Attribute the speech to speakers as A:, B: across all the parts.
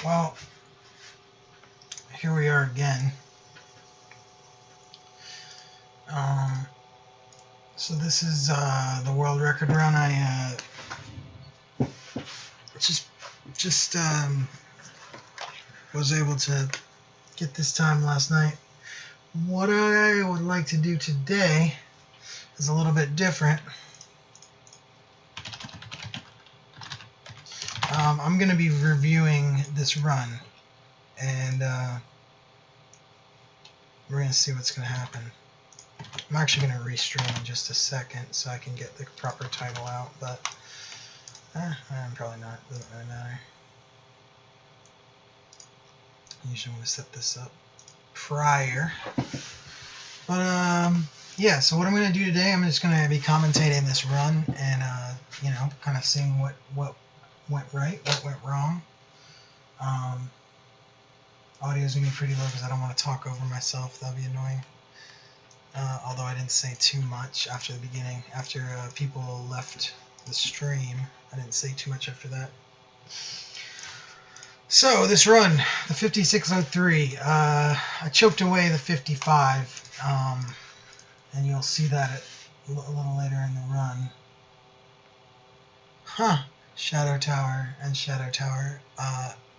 A: Well, here we are again. So this is the world record run. I just was able to get this time last night. What I would like to do today is a little bit different. I'm going to be reviewing this run, and we're going to see what's going to happen. I'm actually going to restream in just a second so I can get the proper title out, but probably not. Doesn't really matter. I usually want to set this up prior. But yeah, so what I'm going to do today, I'm just going to be commentating this run and you know, kind of seeing what went right, what went wrong. Audio's going to be pretty low because I don't want to talk over myself. That'd be annoying. Although I didn't say too much after the beginning. After people left the stream, I didn't say too much after that. So, this run, the 5603, I choked away the 55, and you'll see that a little later in the run. Shadow Tower and Shadow Tower,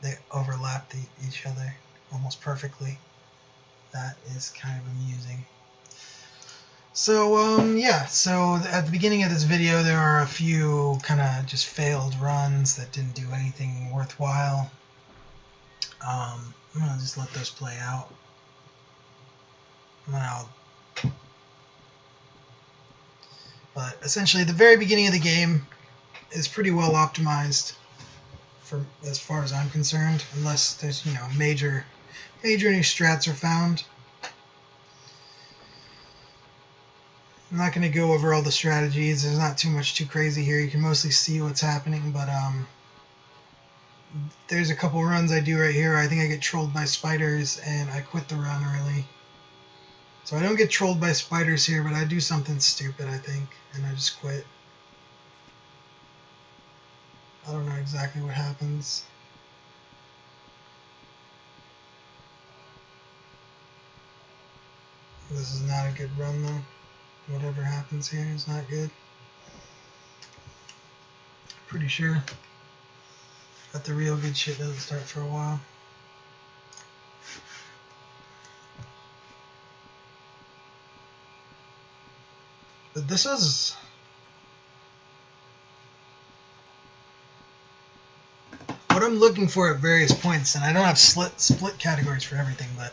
A: they overlap each other almost perfectly. That is kind of amusing. So, yeah, so at the beginning of this video, there are a few kind of just failed runs that didn't do anything worthwhile. I'm going to just let those play out. But essentially, the very beginning of the game is pretty well optimized for as far as I'm concerned, unless there's, you know, major new strats are found. I'm not going to go over all the strategies. There's not too crazy here. You can mostly see what's happening, but there's a couple runs I do right here. I think I get trolled by spiders, and I quit the run early. So I don't get trolled by spiders here, but I do something stupid, I think, and I just quit. I don't know exactly what happens. This is not a good run, though. Whatever happens here is not good. Pretty sure that the real good shit doesn't start for a while. But this is... what I'm looking for at various points, and I don't have split categories for everything, but...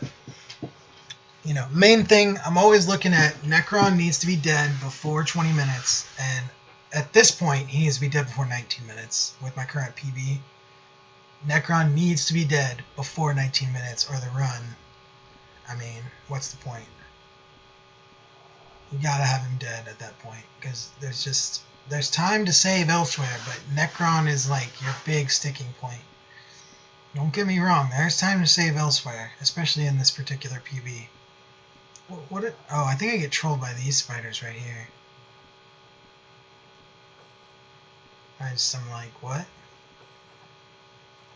A: you know, main thing, I'm always looking at Necron needs to be dead before 20 minutes, and at this point, he needs to be dead before 19 minutes with my current PB. Necron needs to be dead before 19 minutes or the run. I mean, what's the point? You gotta have him dead at that point, because there's time to save elsewhere, but Necron is like your big sticking point. Don't get me wrong, there's time to save elsewhere, especially in this particular PB. Oh, I think I get trolled by these spiders right here. I'm like, what?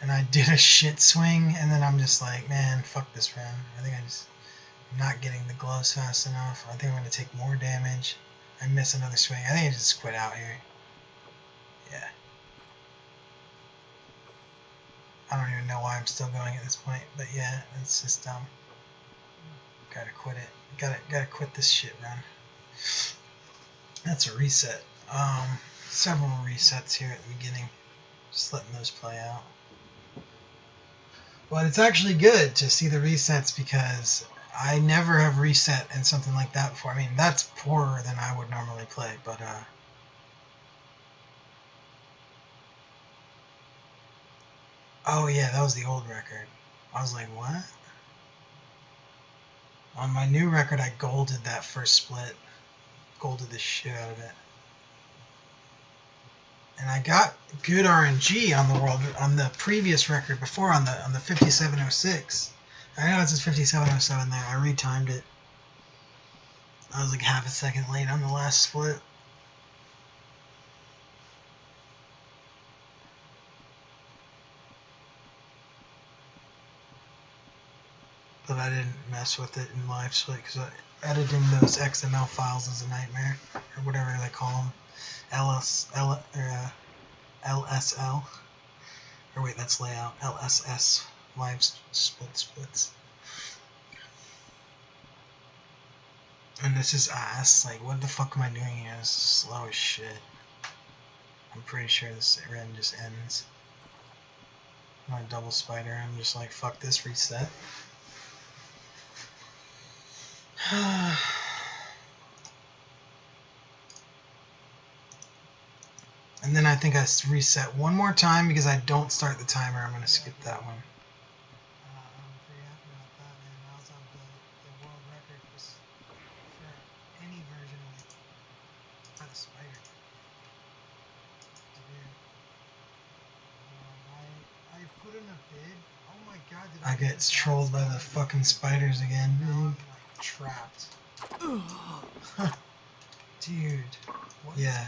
A: And I did a shit swing, and then I'm just like, man, fuck this run. I think I'm not getting the gloves fast enough. I think I'm going to take more damage. I miss another swing. I think I just quit out here. Yeah. I don't even know why I'm still going at this point, but yeah, it's just dumb. Gotta quit it. Gotta quit this shit run. That's a reset. Several resets here at the beginning. Just letting those play out. But it's actually good to see the resets because I never have reset in something like that before. I mean, that's poorer than I would normally play, but oh yeah, that was the old record. I was like, what? On my new record, I golded that first split. Golded the shit out of it. And I got good RNG on the previous record before, on the 5706. I know it says 5707 there. I retimed it. I was like half a second late on the last split. I didn't mess with it in live split because editing those XML files is a nightmare, or whatever they call them, LSL, or wait, that's layout, LSS, live splits. And this is ass. Like, what the fuck am I doing here? This is slow as shit. I'm pretty sure this run just ends. I'm on a double spider. I'm just like, fuck this, reset. And then I think I reset one more time because I don't start the timer. I'm going to skip that one. I'm pretty happy about that, man. I was on the world record for any version of the spider. I put in a bid. Oh my god, did I get trolled by the fucking spiders again, dude. I'm like trapped. Dude. Yeah.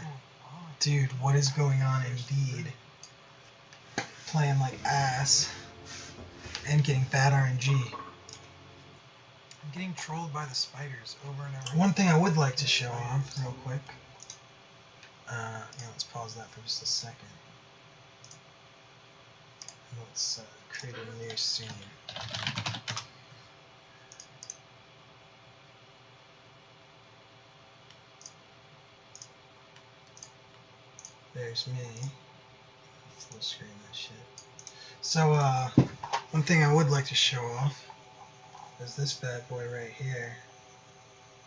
A: Dude, what is going on indeed? Playing like ass and getting bad RNG. I'm getting trolled by the spiders over and over. One thing I would like to show off real quick. Yeah, let's pause that for just a second. Let's create a new scene. There's me. Full screen that shit. So, one thing I would like to show off is this bad boy right here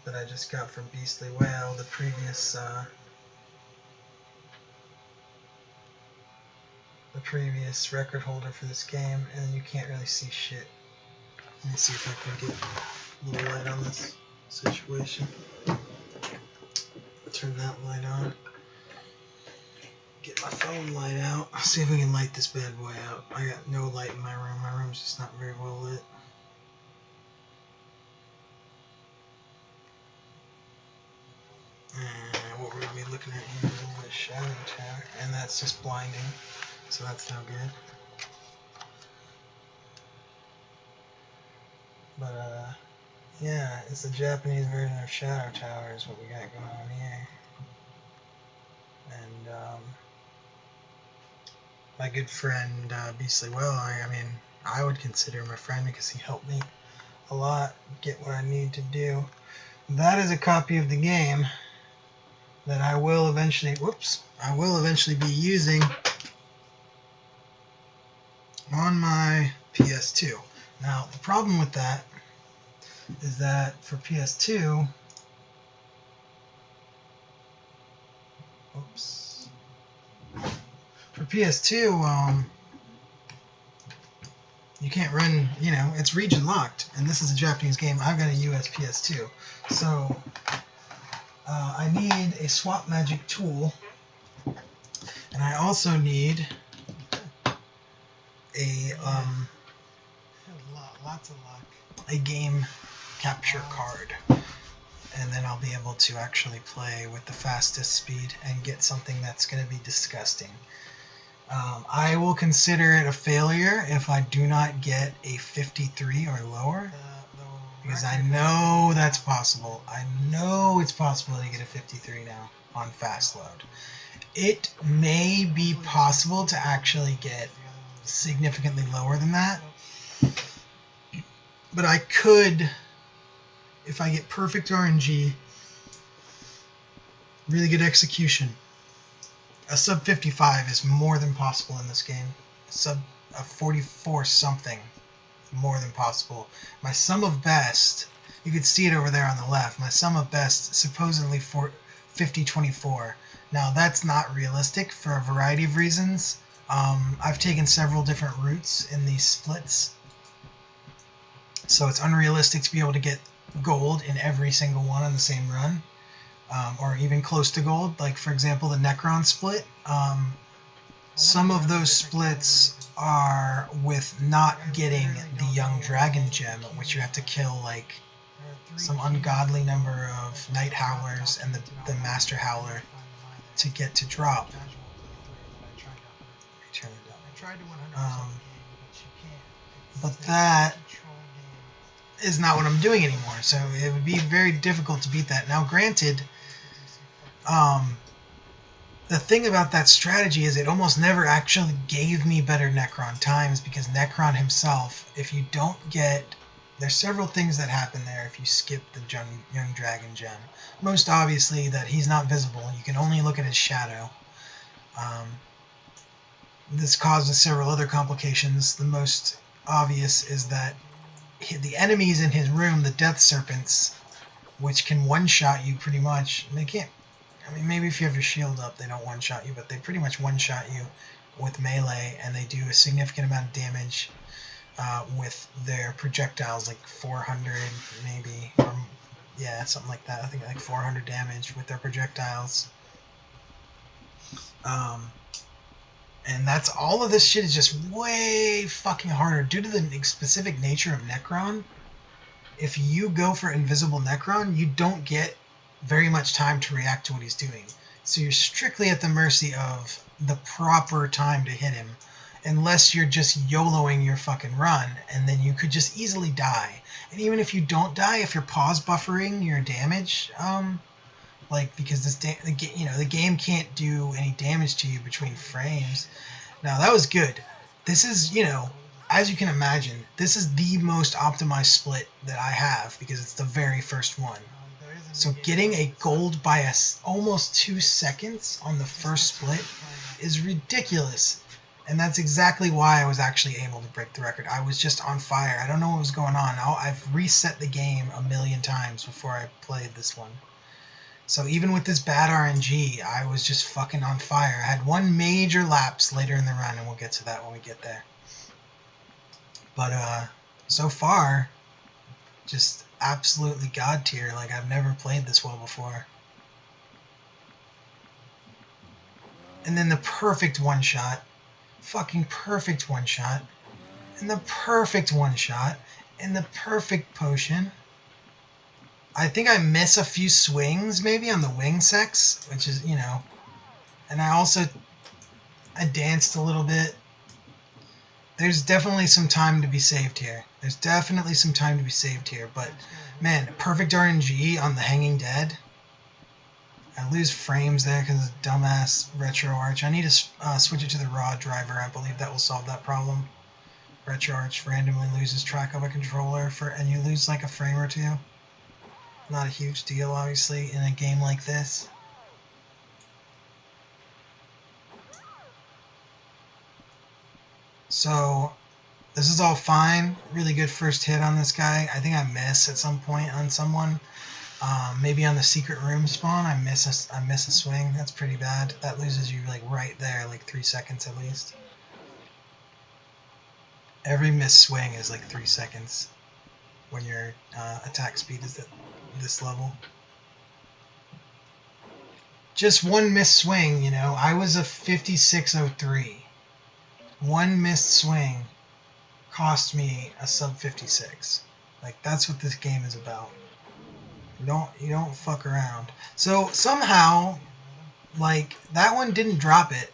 A: that I just got from Beastly Whale, the previous record holder for this game, and you can't really see shit. Let me see if I can get a little light on this situation. Turn that light on. Get my phone light out. See if we can light this bad boy out. I got no light in my room. My room's just not very well lit. And what we're going to be looking at here is a little bit of shadow tower, and that's just blinding, so that's no good. But, yeah, it's the Japanese version of Shadow Tower is what we got going on here. And, my good friend, Beastly Will, I mean, I would consider him a friend because he helped me a lot get what I need to do. That is a copy of the game that I will eventually, be using on my PS2. Now, the problem with that is that for PS2, you can't run, it's region locked, and this is a Japanese game. I've got a US PS2, so I need a swap magic tool, and I also need a game capture card, and then I'll be able to actually play with the fastest speed and get something that's going to be disgusting. I will consider it a failure if I do not get a 53 or lower, because I know that's possible. I know it's possible to get a 53 now on fast load. It may be possible to actually get significantly lower than that, but I could, if I get perfect RNG, really good execution. A sub 55 is more than possible in this game. A 44 something, more than possible. My sum of best, you can see it over there on the left. My sum of best, supposedly for 50-24. Now that's not realistic for a variety of reasons. I've taken several different routes in these splits, so it's unrealistic to be able to get gold in every single one on the same run. Or even close to gold, like for example the Necron split. Some of those splits are with not getting the Young Dragon Gem, which you have to kill like some ungodly number of Night Howlers and the Master Howler to get to drop. Turn it down. But that is not what I'm doing anymore. So it would be very difficult to beat that. Now, granted, the thing about that strategy is it almost never actually gave me better Necron times, because Necron himself, if you don't get... There's several things that happen there if you skip the Young Dragon gem. Most obviously that he's not visible. You can only look at his shadow. This causes several other complications. The most obvious is that the enemies in his room, the Death Serpents, which can one-shot you pretty much. They can't... I mean, maybe if you have your shield up, they don't one-shot you, but they pretty much one-shot you with melee, and they do a significant amount of damage with their projectiles, like 400 maybe, or yeah, something like that. I think like 400 damage with their projectiles. And that's all of this shit is just way fucking harder due to the specific nature of Necron. If you go for Invisible Necron, you don't get very much time to react to what he's doing. So you're strictly at the mercy of the proper time to hit him, unless you're just YOLOing your fucking run, and then you could just easily die. And even if you don't die, if you're pause buffering your damage, like, because the game can't do any damage to you between frames. Now, that was good. This is, as you can imagine, this is the most optimized split that I have, because it's the very first one. So getting a gold by almost 2 seconds on the first split is ridiculous. And that's exactly why I was actually able to break the record. I was just on fire. I don't know what was going on. I've reset the game a million times before I played this one. So even with this bad RNG, I was just fucking on fire. I had one major lapse later in the run, and we'll get to that when we get there. But so far, just absolutely god tier. Like, I've never played this well before. And then the perfect one-shot. Fucking perfect one-shot. And the perfect one-shot. And the perfect potion. I think I miss a few swings, maybe, on the wing sex, which is, And I danced a little bit. There's definitely some time to be saved here. But, man, perfect RNG on the Hanging Dead. I lose frames there because of dumbass Retro Arch. I need to switch it to the raw driver. I believe that will solve that problem. Retro Arch randomly loses track of a controller, and you lose like a frame or two. Not a huge deal, obviously, in a game like this. So, this is all fine. Really good first hit on this guy. I think I miss at some point on someone. Maybe on the secret room spawn, I miss a swing. That's pretty bad. That loses you like right there, like 3 seconds at least. Every missed swing is like 3 seconds when your attack speed is at this level. Just one missed swing, I was a 5603. One missed swing cost me a sub 56. Like, that's what this game is about. You don't fuck around. So somehow, like, that one didn't drop it.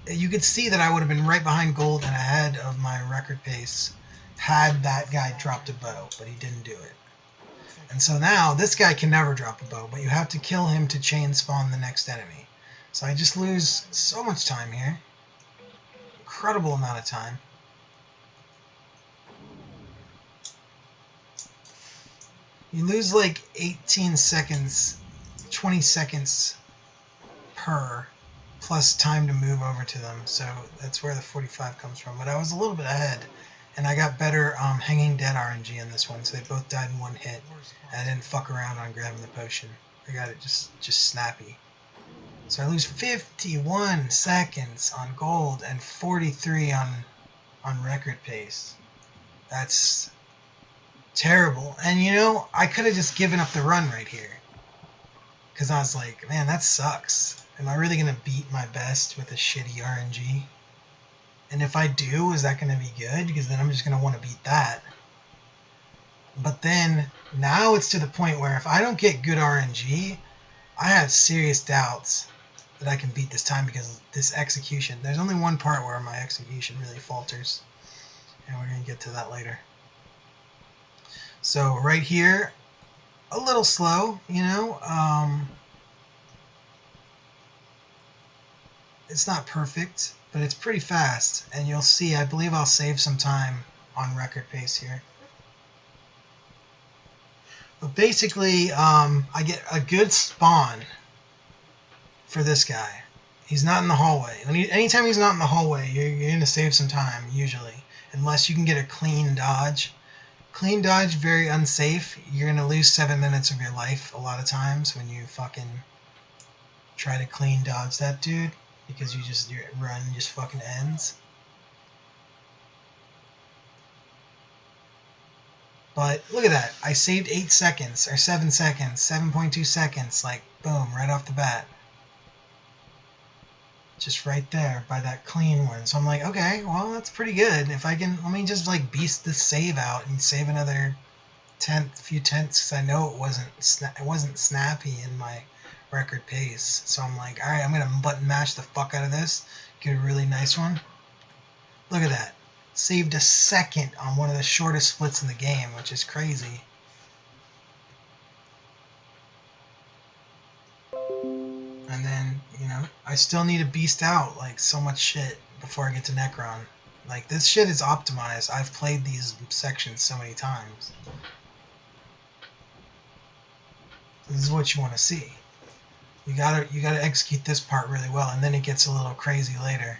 A: You could see that I would have been right behind gold and ahead of my record pace had that guy dropped a bow, but he didn't do it. And so now, this guy can never drop a bow, but you have to kill him to chain spawn the next enemy. So I just lose so much time here. Incredible amount of time. You lose like 18 seconds, 20 seconds per, plus time to move over to them. So that's where the 45 comes from. But I was a little bit ahead. And I got better Hanging Dead RNG in this one, so they both died in one hit. And I didn't fuck around on grabbing the potion. I got it just snappy. So I lose 51 seconds on gold and 43 on record pace. That's terrible. And I could have just given up the run right here. Because I was like, man, that sucks. Am I really going to beat my best with a shitty RNG? And if I do, is that going to be good? Because then I'm just going to want to beat that. But then, now it's to the point where if I don't get good RNG, I have serious doubts that I can beat this time because of this execution. There's only one part where my execution really falters. And we're going to get to that later. So right here, a little slow, you know. It's not perfect, but it's pretty fast. And you'll see, I believe I'll save some time on record pace here. But basically, I get a good spawn for this guy. He's not in the hallway. Anytime he's not in the hallway, you're going to save some time, usually. Unless you can get a clean dodge. Clean dodge, very unsafe. You're going to lose 7 minutes of your life a lot of times when you fucking try to clean dodge that dude. Because your run just fucking ends. But look at that. I saved 8 seconds, or 7 seconds, 7.2 seconds. Like, boom, right off the bat. Just right there by that clean one. So I'm like, okay, well, that's pretty good. If I can, let me just like beast this save out and save another few tenths, because I know it wasn't snappy in my record pace. So I'm like, all right, I'm gonna button mash the fuck out of this, get a really nice one. Look at that, saved a second on one of the shortest splits in the game, which is crazy. And then, you know, I still need to beast out, like, so much shit before I get to Necron. Like, this shit is optimized. I've played these sections so many times. This is what you want to see. You gotta execute this part really well, and then it gets a little crazy later.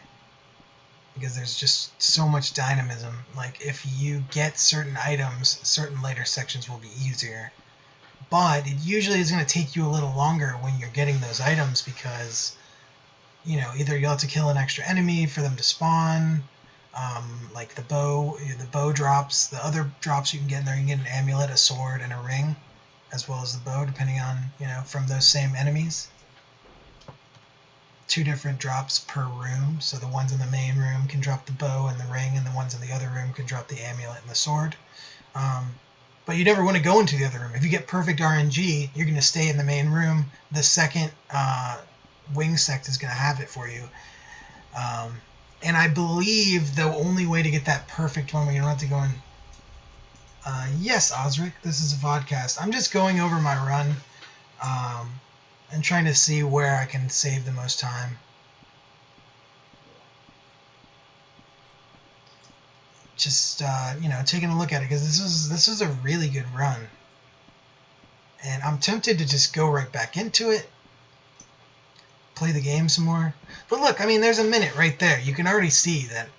A: Because there's just so much dynamism. Like, if you get certain items, certain later sections will be easier. But it usually is going to take you a little longer when you're getting those items because, you know, either you'll have to kill an extra enemy for them to spawn, like the bow drops, the other drops you can get in there, you can get an amulet, a sword, and a ring, as well as the bow, depending on, you know, from those same enemies. 2 different drops per room, so the ones in the main room can drop the bow and the ring, and the ones in the other room can drop the amulet and the sword. But you never want to go into the other room. If you get perfect RNG, you're going to stay in the main room. The second wing sect is going to have it for you. And I believe the only way to get that perfect one where you don't have to go in... yes, Osric, this is a vodcast. I'm just going over my run and trying to see where I can save the most time. Just you know, taking a look at it, because this is a really good run, and I'm tempted to just go right back into it, play the game some more. But look, I mean, there's a minute right there. You can already see that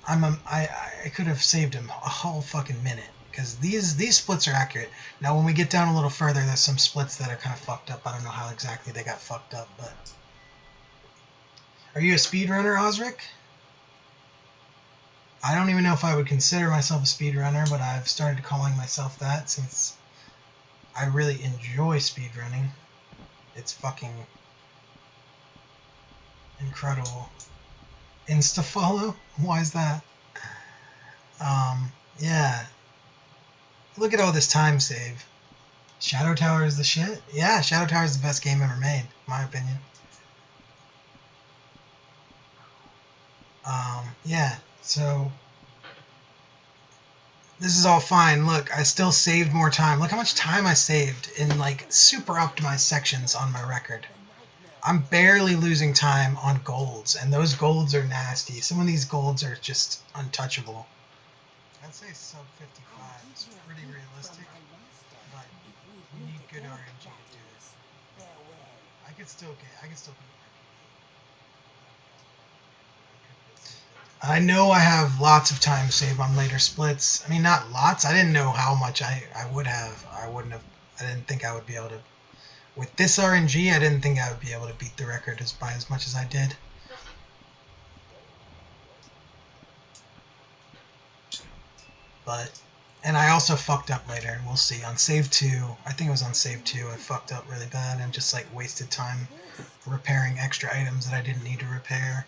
A: I could have saved him a whole fucking minute, because these splits are accurate. Now, when we get down a little further, there's some splits that are kind of fucked up. I don't know how exactly they got fucked up, but are you a speedrunner, Osric? I don't even know if I would consider myself a speedrunner, but I've started calling myself that since I really enjoy speedrunning. It's fucking incredible. Insta-follow? Why is that? Yeah. Look at all this time save. Shadow Tower is the shit? Yeah, Shadow Tower is the best game ever made, in my opinion. Yeah, so this is all fine. Look, I still saved more time. Look how much time I saved in, like, super optimized sections on my record. I'm barely losing time on golds, and those golds are nasty. Some of these golds are just untouchable. I'd say sub 55 is pretty realistic, but you need good RNG to do it. I could still beat it. I know I have lots of time saved on later splits. I mean, not lots. I didn't know how much I would have. I didn't think I would be able to. With this RNG, I didn't think I would be able to beat the record by as much as I did. And I also fucked up later. We'll see. On save 2, I think it was on save 2, I fucked up really bad and just, like, wasted time repairing extra items that I didn't need to repair.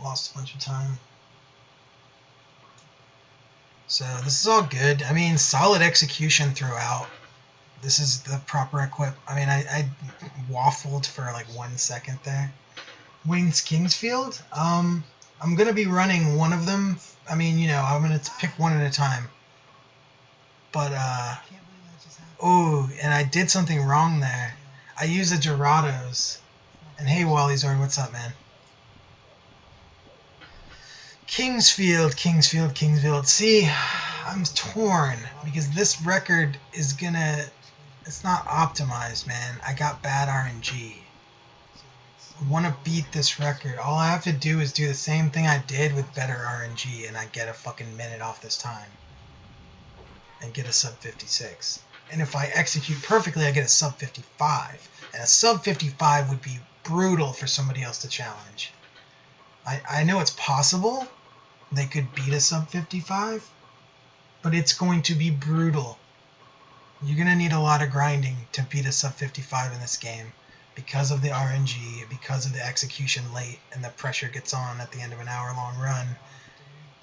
A: Lost a bunch of time. So this is all good. I mean, solid execution throughout. This is the proper equip. I mean, I waffled for like 1 second there. Wings Kingsfield? I'm going to be running one of them. I mean, you know, I'm going to pick one at a time. But, oh, and I did something wrong there. I used a Dorados. And hey, Wally Zord, what's up, man? Kingsfield. See, I'm torn because this record is gonna... It's not optimized, man. I got bad RNG. I want to beat this record. All I have to do is do the same thing I did with better RNG, and I get a fucking minute off this time. And get a sub 56. And if I execute perfectly, I get a sub 55. And a sub 55 would be brutal for somebody else to challenge. I know it's possible. They could beat a sub 55. But it's going to be brutal. You're going to need a lot of grinding to beat a sub 55 in this game. Because of the RNG, because of the execution late, and the pressure gets on at the end of an hour-long run.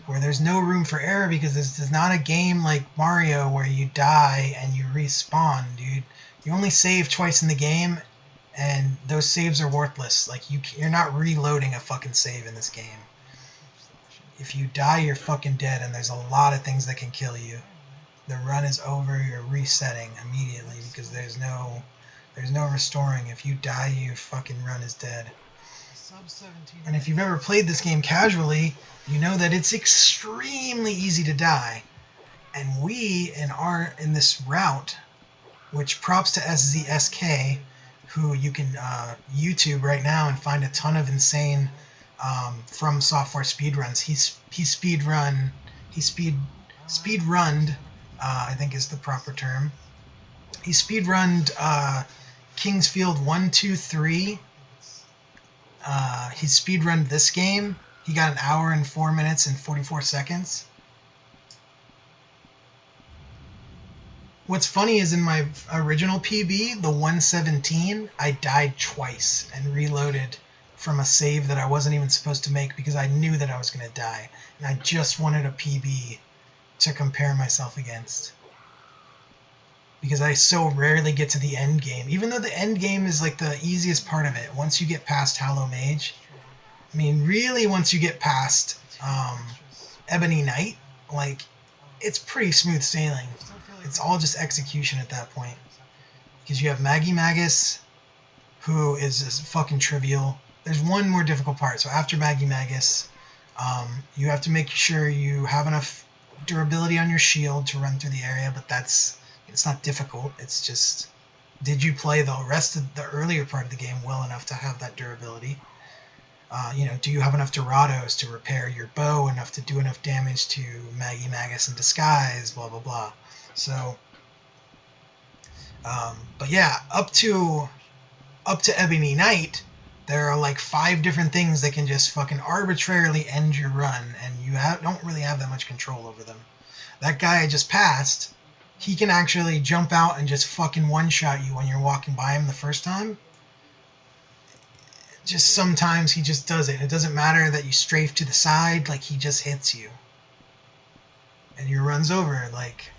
A: Where there's no room for error, because this is not a game like Mario where you die and you respawn, dude. You only save twice in the game, and those saves are worthless. Like, you're not reloading a fucking save in this game. If you die, you're fucking dead, and there's a lot of things that can kill you. The run is over, you're resetting immediately, because there's no restoring. If you die, your fucking run is dead. And if you've ever played this game casually, you know that it's extremely easy to die. And we, in this route, which props to SZSK, who you can YouTube right now and find a ton of insane From Software speedruns. He speedrunned, I think is the proper term. He speedrunned Kingsfield 1, 2, 3. He speedrunned this game. He got 1 hour and 4 minutes and 44 seconds. What's funny is in my original PB, the 117, I died twice and reloaded from a save that I wasn't even supposed to make because I knew that I was going to die. And I just wanted a PB to compare myself against. Because I so rarely get to the end game. Even though the end game is like the easiest part of it. Once you get past Hallow Mage. I mean, really, once you get past Ebony Knight, like, it's pretty smooth sailing. It's all just execution at that point. Because you have Maggie Magus, who is just fucking trivial. There's one more difficult part. So after Maggie Magus, you have to make sure you have enough durability on your shield to run through the area, but it's not difficult. It's just, did you play the rest of the earlier part of the game well enough to have that durability? Do you have enough Dorados to repair your bow, enough to do enough damage to Maggie Magus in disguise, blah, blah, blah. So, but yeah, up to Ebony Knight, there are like 5 different things that can just fucking arbitrarily end your run, and you don't really have that much control over them. That guy I just passed, he can actually jump out and just fucking one-shot you when you're walking by him the first time. Just sometimes he just does it. It doesn't matter that you strafe to the side, like, he just hits you. And your run's over. Like,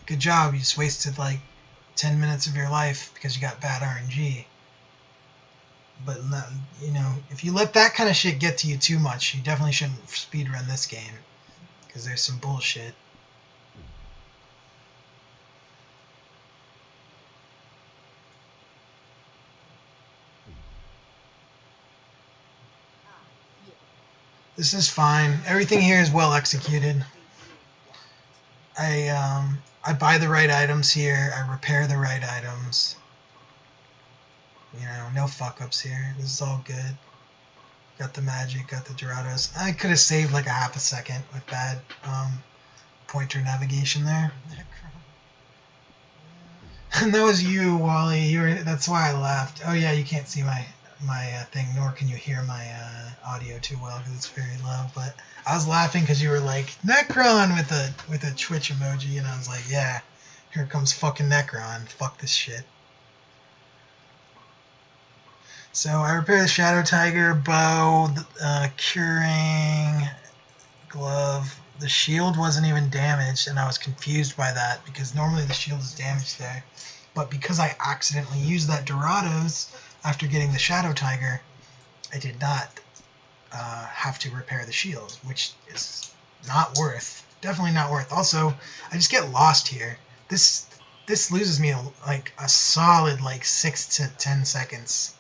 A: good job, you just wasted like 10 minutes of your life because you got bad RNG. But, if you let that kind of shit get to you too much, you definitely shouldn't speedrun this game. Because there's some bullshit. This is fine. Everything here is well executed. I buy the right items here. I repair the right items. No fuck-ups here. This is all good. Got the magic, got the Dorados. I could have saved like a half a second with bad pointer navigation there. And that was you, Wally. That's why I laughed. Oh yeah, you can't see my thing, nor can you hear my audio too well because it's very low. But I was laughing because you were like Necron with a Twitch emoji, and I was like, yeah, here comes fucking Necron. Fuck this shit. So I repaired the Shadow Tiger, bow, curing, glove. The shield wasn't even damaged, and I was confused by that because normally the shield is damaged there. But because I accidentally used that Dorados after getting the Shadow Tiger, I did not have to repair the shield, which is not worth. Definitely not worth. Also, I just get lost here. This loses me like a solid like 6 to 10 seconds.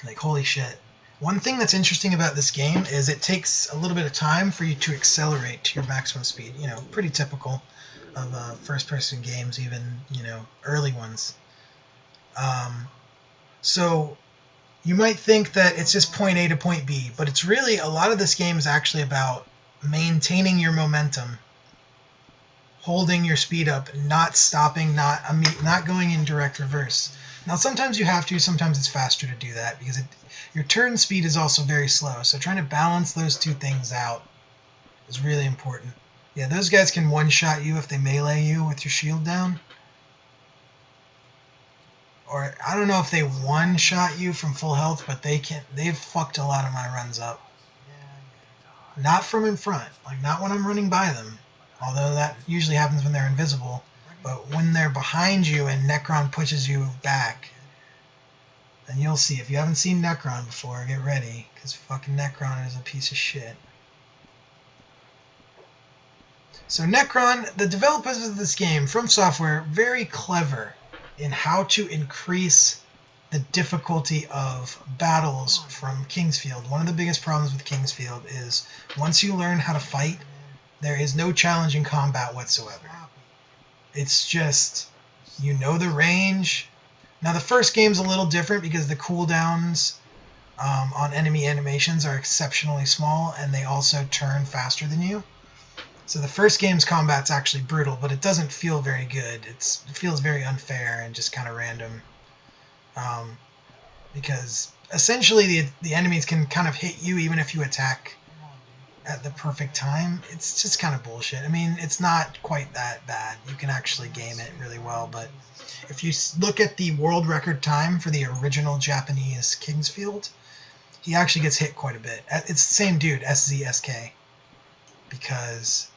A: Like, holy shit. One thing that's interesting about this game is it takes a little bit of time for you to accelerate to your maximum speed. You know, pretty typical of first-person games, even, you know, early ones. So you might think that it's just point A to point B, but it's really, a lot of this game is actually about maintaining your momentum, holding your speed up, not stopping, not going in direct reverse. Now, sometimes you have to, sometimes it's faster to do that, because your turn speed is also very slow, so trying to balance those two things out is really important. Yeah, those guys can one-shot you if they melee you with your shield down. Or, I don't know if they one-shot you from full health, but they've fucked a lot of my runs up. Not from in front, like not when I'm running by them, although that usually happens when they're invisible, but when they're behind you and Necron pushes you back, then you'll see. If you haven't seen Necron before, get ready, because fucking Necron is a piece of shit. So Necron, the developers of this game, From Software, very clever in how to increase the difficulty of battles from Kingsfield. One of the biggest problems with Kingsfield is once you learn how to fight, there is no challenge in combat whatsoever. It's just, you know the range. Now the first game's a little different because the cooldowns on enemy animations are exceptionally small, and they also turn faster than you. So the first game's combat's actually brutal, but it doesn't feel very good. It feels very unfair and just kind of random. Because essentially the enemies can kind of hit you even if you attack at the perfect time. It's just kind of bullshit. I mean, it's not quite that bad. You can actually game it really well, but if you look at the world record time for the original Japanese Kingsfield, he actually gets hit quite a bit. It's the same dude, SZSK, because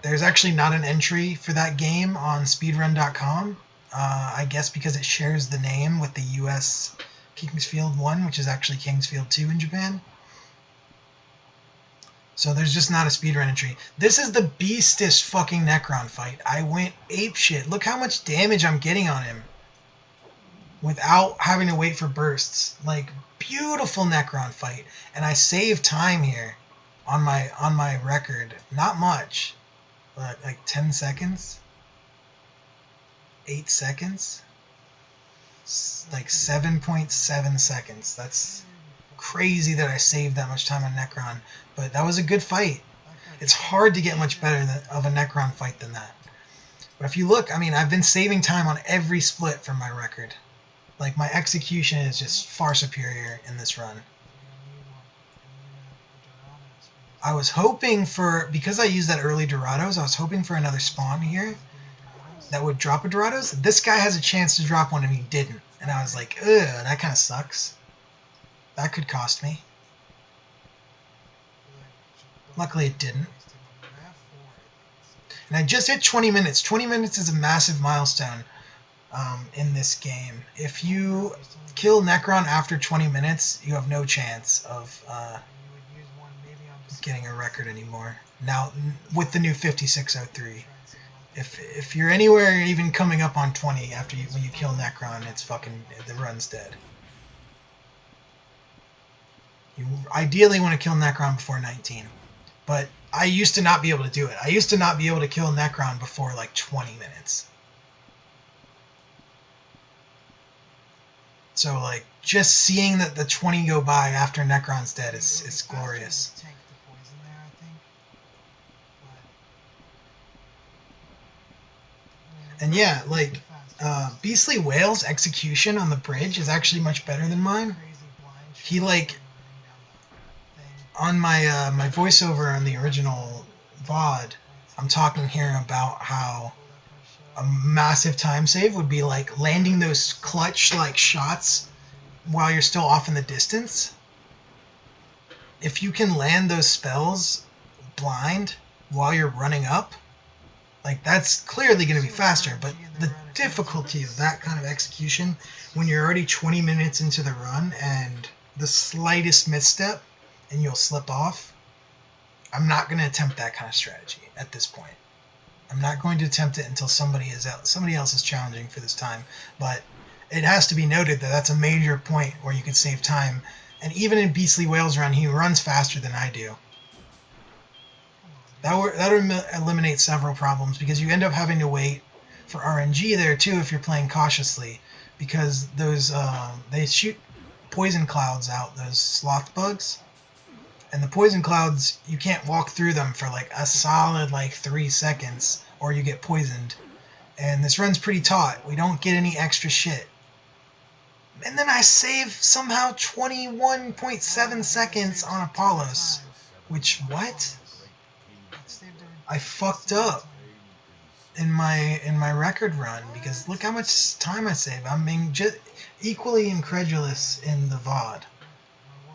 A: there's actually not an entry for that game on speedrun.com. I guess because it shares the name with the US Kingsfield 1, which is actually Kingsfield 2 in Japan. So there's just not a speedrun entry. This is the beastest fucking Necron fight. I went apeshit. Look how much damage I'm getting on him without having to wait for bursts. Like, beautiful Necron fight. And I saved time here on my record. Not much, but like 10 seconds. 8 seconds, like 7.7 seconds. That's crazy that I saved that much time on Necron, but that was a good fight. It's hard to get much better of a Necron fight than that. But if you look, I mean, I've been saving time on every split from my record. Like, my execution is just far superior in this run. I was hoping for, because I used that early Dorados, I was hoping for another spawn here that would drop a Dorados. This guy has a chance to drop one and he didn't. And I was like, ugh, that kind of sucks. That could cost me. Luckily it didn't. And I just hit 20 minutes. 20 minutes is a massive milestone in this game. If you kill Necron after 20 minutes, you have no chance of getting a record anymore. Now, with the new 5603. If you're anywhere even coming up on 20 after when you kill Necron, it's fucking, the run's dead. You ideally want to kill Necron before 19. But I used to not be able to do it. I used to not be able to kill Necron before like 20 minutes. So like just seeing that the 20 go by after Necron's dead is glorious. And yeah, like, Beastly Whale's execution on the bridge is actually much better than mine. He, like, on my my voiceover on the original VOD, I'm talking here about how a massive time save would be, like, landing those clutch, like, shots while you're still off in the distance. If you can land those spells blind while you're running up, like, that's clearly going to be faster, but the difficulty of that kind of execution when you're already 20 minutes into the run and the slightest misstep and you'll slip off. I'm not going to attempt that kind of strategy at this point. I'm not going to attempt it until somebody else is challenging for this time. But it has to be noted that that's a major point where you can save time. And even in Beastly Whale's run, he runs faster than I do. That would eliminate several problems, because you end up having to wait for RNG there too if you're playing cautiously, because those they shoot poison clouds out, those sloth bugs. And the poison clouds, you can't walk through them for like a solid like 3 seconds or you get poisoned. And this run's pretty taut. We don't get any extra shit. And then I save somehow 21.7 seconds on Apollos. Which, what? I fucked up in my record run, because look how much time I saved. I'm being just equally incredulous in the VOD.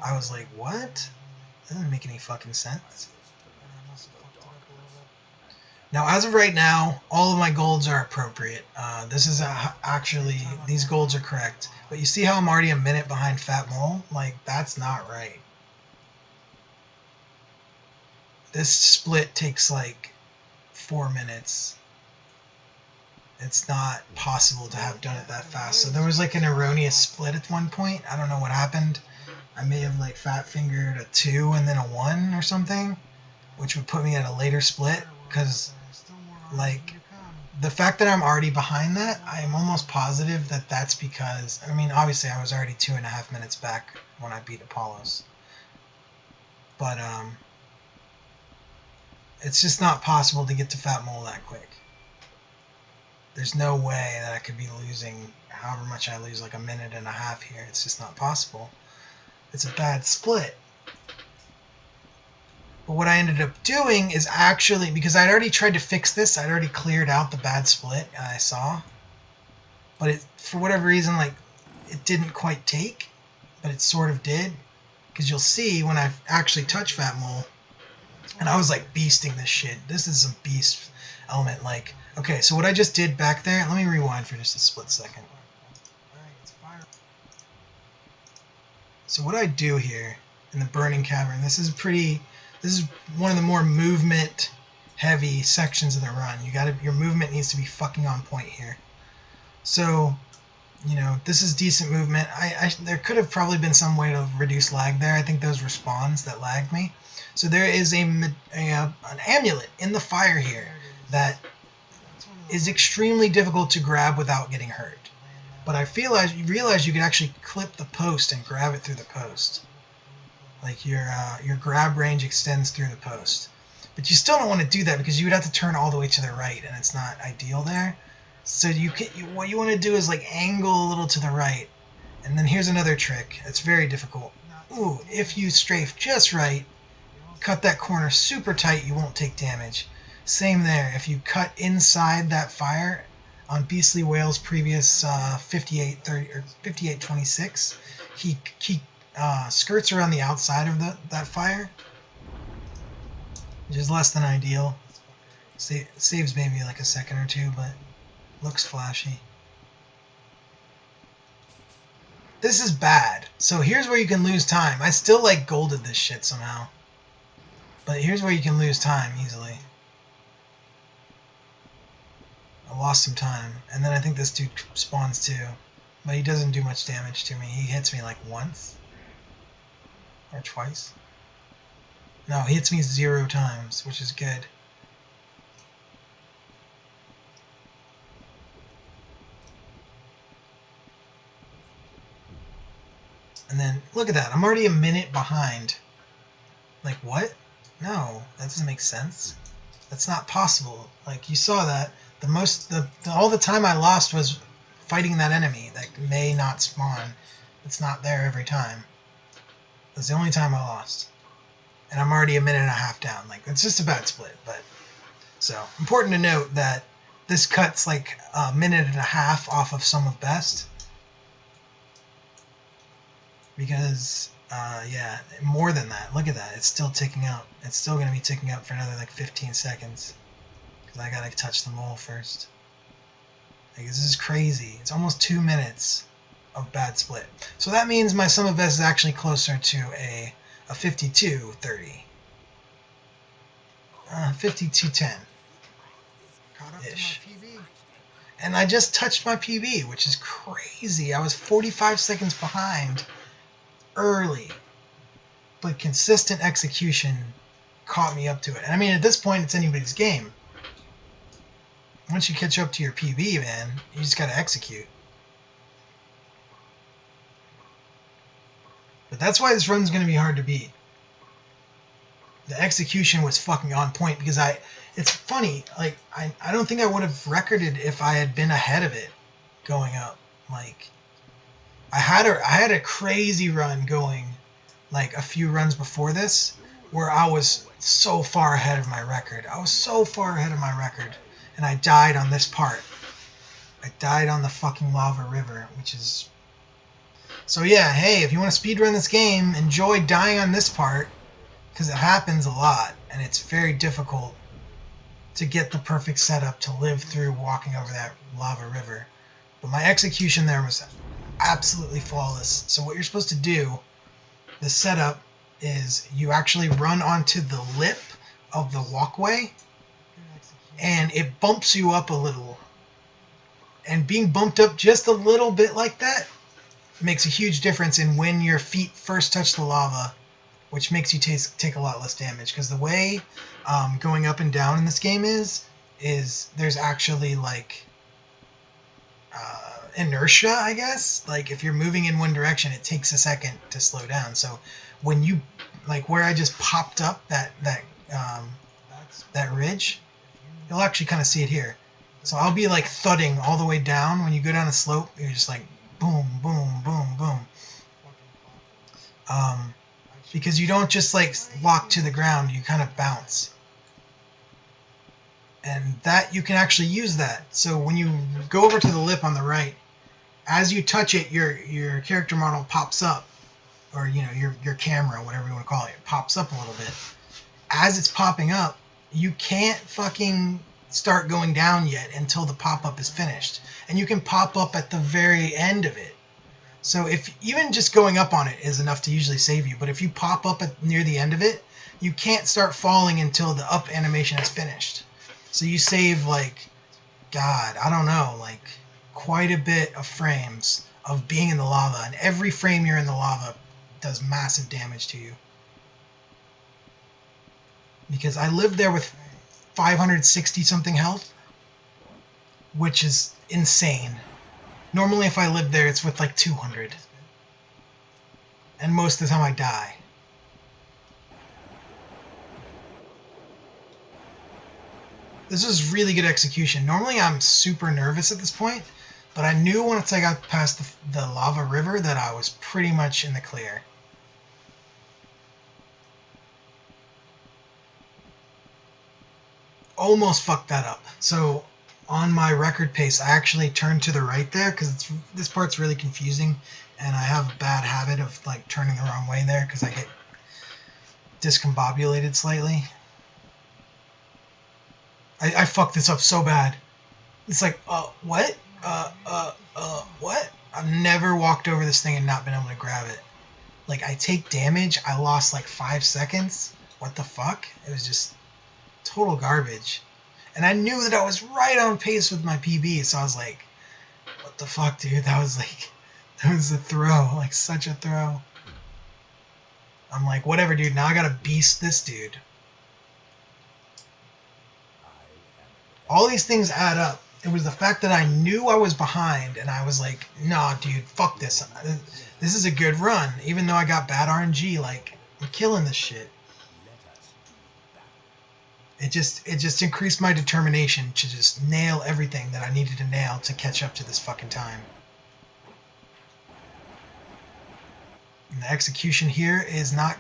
A: I was like, what? That doesn't make any fucking sense. Now, as of right now, all of my golds are appropriate. This is actually, these golds are correct. But you see how I'm already a minute behind Fat Mole? Like, that's not right. This split takes like 4 minutes. It's not possible to have done it that fast. So there was like an erroneous split at one point. I don't know what happened. I may have like fat fingered a 2 and then a 1 or something, which would put me at a later split, because like the fact that I'm already behind that, I'm almost positive that that's because, I mean, obviously I was already 2.5 minutes back when I beat Apollos, but it's just not possible to get to Fat Mole that quick. There's no way that I could be losing however much I lose, like a minute and a half here. It's just not possible. It's a bad split. But what I ended up doing is actually, because I'd already tried to fix this, I'd already cleared out the bad split I saw. But it, for whatever reason, like, it didn't quite take, but it sort of did. Because you'll see when I actually touch Fat Mole, and I was like beasting this shit. This is a beast element. Like, okay, so what I just did back there, let me rewind for just a split second. So what I do here in the Burning Cavern, this is one of the more movement heavy sections of the run. Your movement needs to be fucking on point here. So, you know, this is decent movement. There could have probably been some way to reduce lag there. I think those were spawns that lagged me. So there is an amulet in the fire here that is extremely difficult to grab without getting hurt. But I realize you could actually clip the post and grab it through the post. Like your grab range extends through the post. But you still don't want to do that, because you would have to turn all the way to the right, and it's not ideal there. So what you want to do is like angle a little to the right. And then here's another trick. It's very difficult. Ooh, if you strafe just right, cut that corner super tight, you won't take damage. Same there. If you cut inside that fire, on Beastly Whale's previous 58:30 or 58:26, he skirts around the outside of that fire, which is less than ideal. Saves maybe like a second or two, but looks flashy. This is bad. So here's where you can lose time. I still like golded this shit somehow, but here's where you can lose time easily. I lost some time, and then I think this dude spawns too, but he doesn't do much damage to me. He hits me like once or twice. No, he hits me 0 times, which is good. And then look at that, I'm already a minute behind. Like, what? No, that doesn't make sense. That's not possible. Like, you saw that. All the time I lost was fighting that enemy that may not spawn. It's not there every time. That's the only time I lost. And I'm already a minute and a half down. Like, it's just a bad split. But so, important to note that this cuts like a minute and a half off of some of best. Because, yeah, more than that. Look at that. It's still ticking out. It's still going to be ticking out for another like 15 seconds. I gotta touch the mole first. Like, this is crazy. It's almost 2 minutes of bad split. So that means my sum of best is actually closer to a 52-30. 52-10. Ish. And I just touched my PB, which is crazy. I was 45 seconds behind early. But consistent execution caught me up to it. And I mean, at this point, it's anybody's game. Once you catch up to your PB, man, you just got to execute. But that's why this run's going to be hard to beat. The execution was fucking on point because it's funny, like, I don't think I would have recorded if I had been ahead of it going up. Like, I had a crazy run going, like, a few runs before this where I was so far ahead of my record. I was so far ahead of my record. And I died on this part. I died on the fucking lava river, which is... So yeah, hey, if you want to speedrun this game, enjoy dying on this part, because it happens a lot, and it's very difficult to get the perfect setup to live through walking over that lava river. But my execution there was absolutely flawless. So what you're supposed to do, the setup, is you actually run onto the lip of the walkway, and it bumps you up a little. And being bumped up just a little bit like that makes a huge difference in when your feet first touch the lava, which makes you take a lot less damage. Because the way going up and down in this game is there's actually, like, inertia, I guess. Like, if you're moving in one direction, it takes a second to slow down. So when you, like, where I just popped up that ridge, you'll actually kind of see it here. So I'll be, like, thudding all the way down. When you go down a slope, you're just like boom, boom, boom, boom. Because you don't just, like, lock to the ground, you kind of bounce. And that, you can actually use that. So when you go over to the lip on the right, as you touch it, your character model pops up. Or, you know, your camera, whatever you want to call it, pops up a little bit. As it's popping up, you can't fucking start going down yet until the pop-up is finished. And you can pop up at the very end of it. So if even just going up on it is enough to usually save you, but if you pop up near the end of it, you can't start falling until the up animation is finished. So you save, like, God, I don't know, like, quite a bit of frames of being in the lava. And every frame you're in the lava does massive damage to you. Because I lived there with 560 something health, which is insane. Normally if I lived there, it's with like 200. And most of the time I die. This was really good execution. Normally I'm super nervous at this point, but I knew once I got past the lava river that I was pretty much in the clear. Almost fucked that up. So on my record pace, I actually turned to the right there because this part's really confusing, and I have a bad habit of, like, turning the wrong way there because I get discombobulated slightly. I fucked this up so bad. It's like, what? What? I've never walked over this thing and not been able to grab it. Like, I take damage, I lost like 5 seconds. What the fuck? It was just total garbage. And I knew that I was right on pace with my PB, so I was like, what the fuck, dude? That was a throw, like such a throw. I'm like, whatever, dude, now I gotta beast this dude. All these things add up. It was the fact that I knew I was behind, and I was like, nah, dude, fuck this. This is a good run. Even though I got bad RNG, like, I'm killing this shit. It just increased my determination to just nail everything that I needed to nail to catch up to this fucking time. And the execution here is not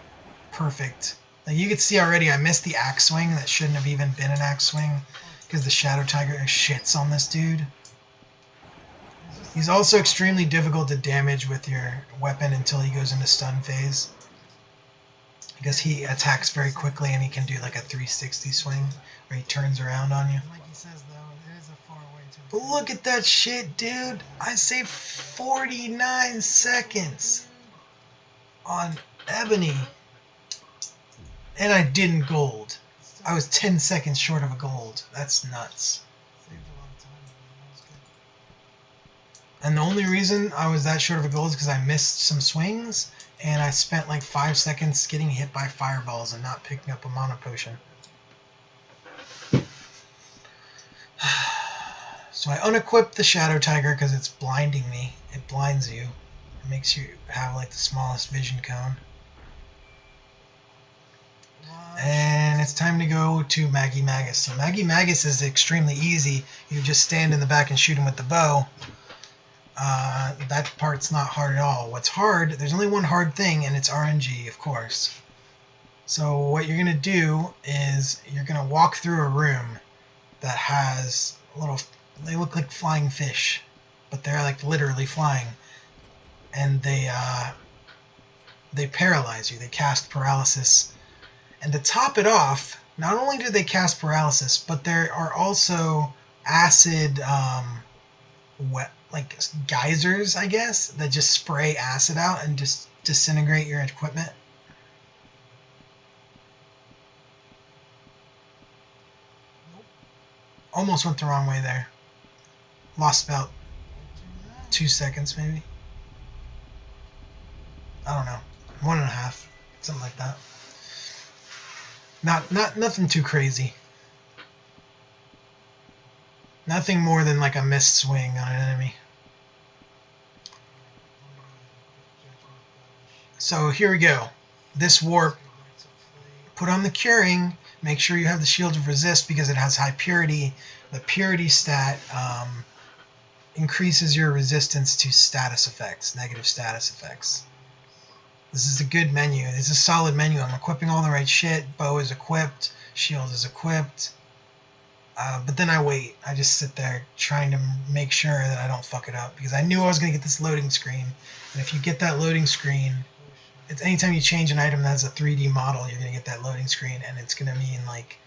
A: perfect. Like, you can see already I missed the axe swing that shouldn't have even been an axe swing because the Shadow Tiger shits on this dude. He's also extremely difficult to damage with your weapon until he goes into stun phase, because he attacks very quickly and he can do like a 360 swing where he turns around on you.
B: Like he says, though, it is a far way to
A: But look at that shit, dude. I saved 49 seconds on Ebony. And I didn't gold. I was 10 seconds short of a gold. That's nuts. And the only reason I was that short of a gold is because I missed some swings, and I spent like 5 seconds getting hit by fireballs and not picking up a mana potion. So I unequipped the Shadow Tiger because it's blinding me. It blinds you. It makes you have like the smallest vision cone. And it's time to go to Maggie Magus. So Maggie Magus is extremely easy. You just stand in the back and shoot him with the bow. That part's not hard at all. What's hard, there's only one hard thing, and it's RNG, of course. So what you're going to do is you're going to walk through a room that has little, they look like flying fish, but they're like literally flying. And they paralyze you. They cast paralysis. And to top it off, not only do they cast paralysis, but there are also acid, like geysers, I guess, that just spray acid out and just disintegrate your equipment. Almost went the wrong way there. Lost about 2 seconds, maybe. I don't know. 1.5, something like that. Nothing too crazy. Nothing more than like a missed swing on an enemy. So here we go. This warp, put on the curing, make sure you have the Shield of Resist because it has high purity. The purity stat increases your resistance to status effects, negative status effects. This is a good menu. This is a solid menu. I'm equipping all the right shit. Bow is equipped. Shield is equipped. But then I wait. I just sit there trying to make sure that I don't fuck it up because I knew I was going to get this loading screen. And if you get that loading screen, it's anytime you change an item that has a 3D model, you're going to get that loading screen, and it's going to mean like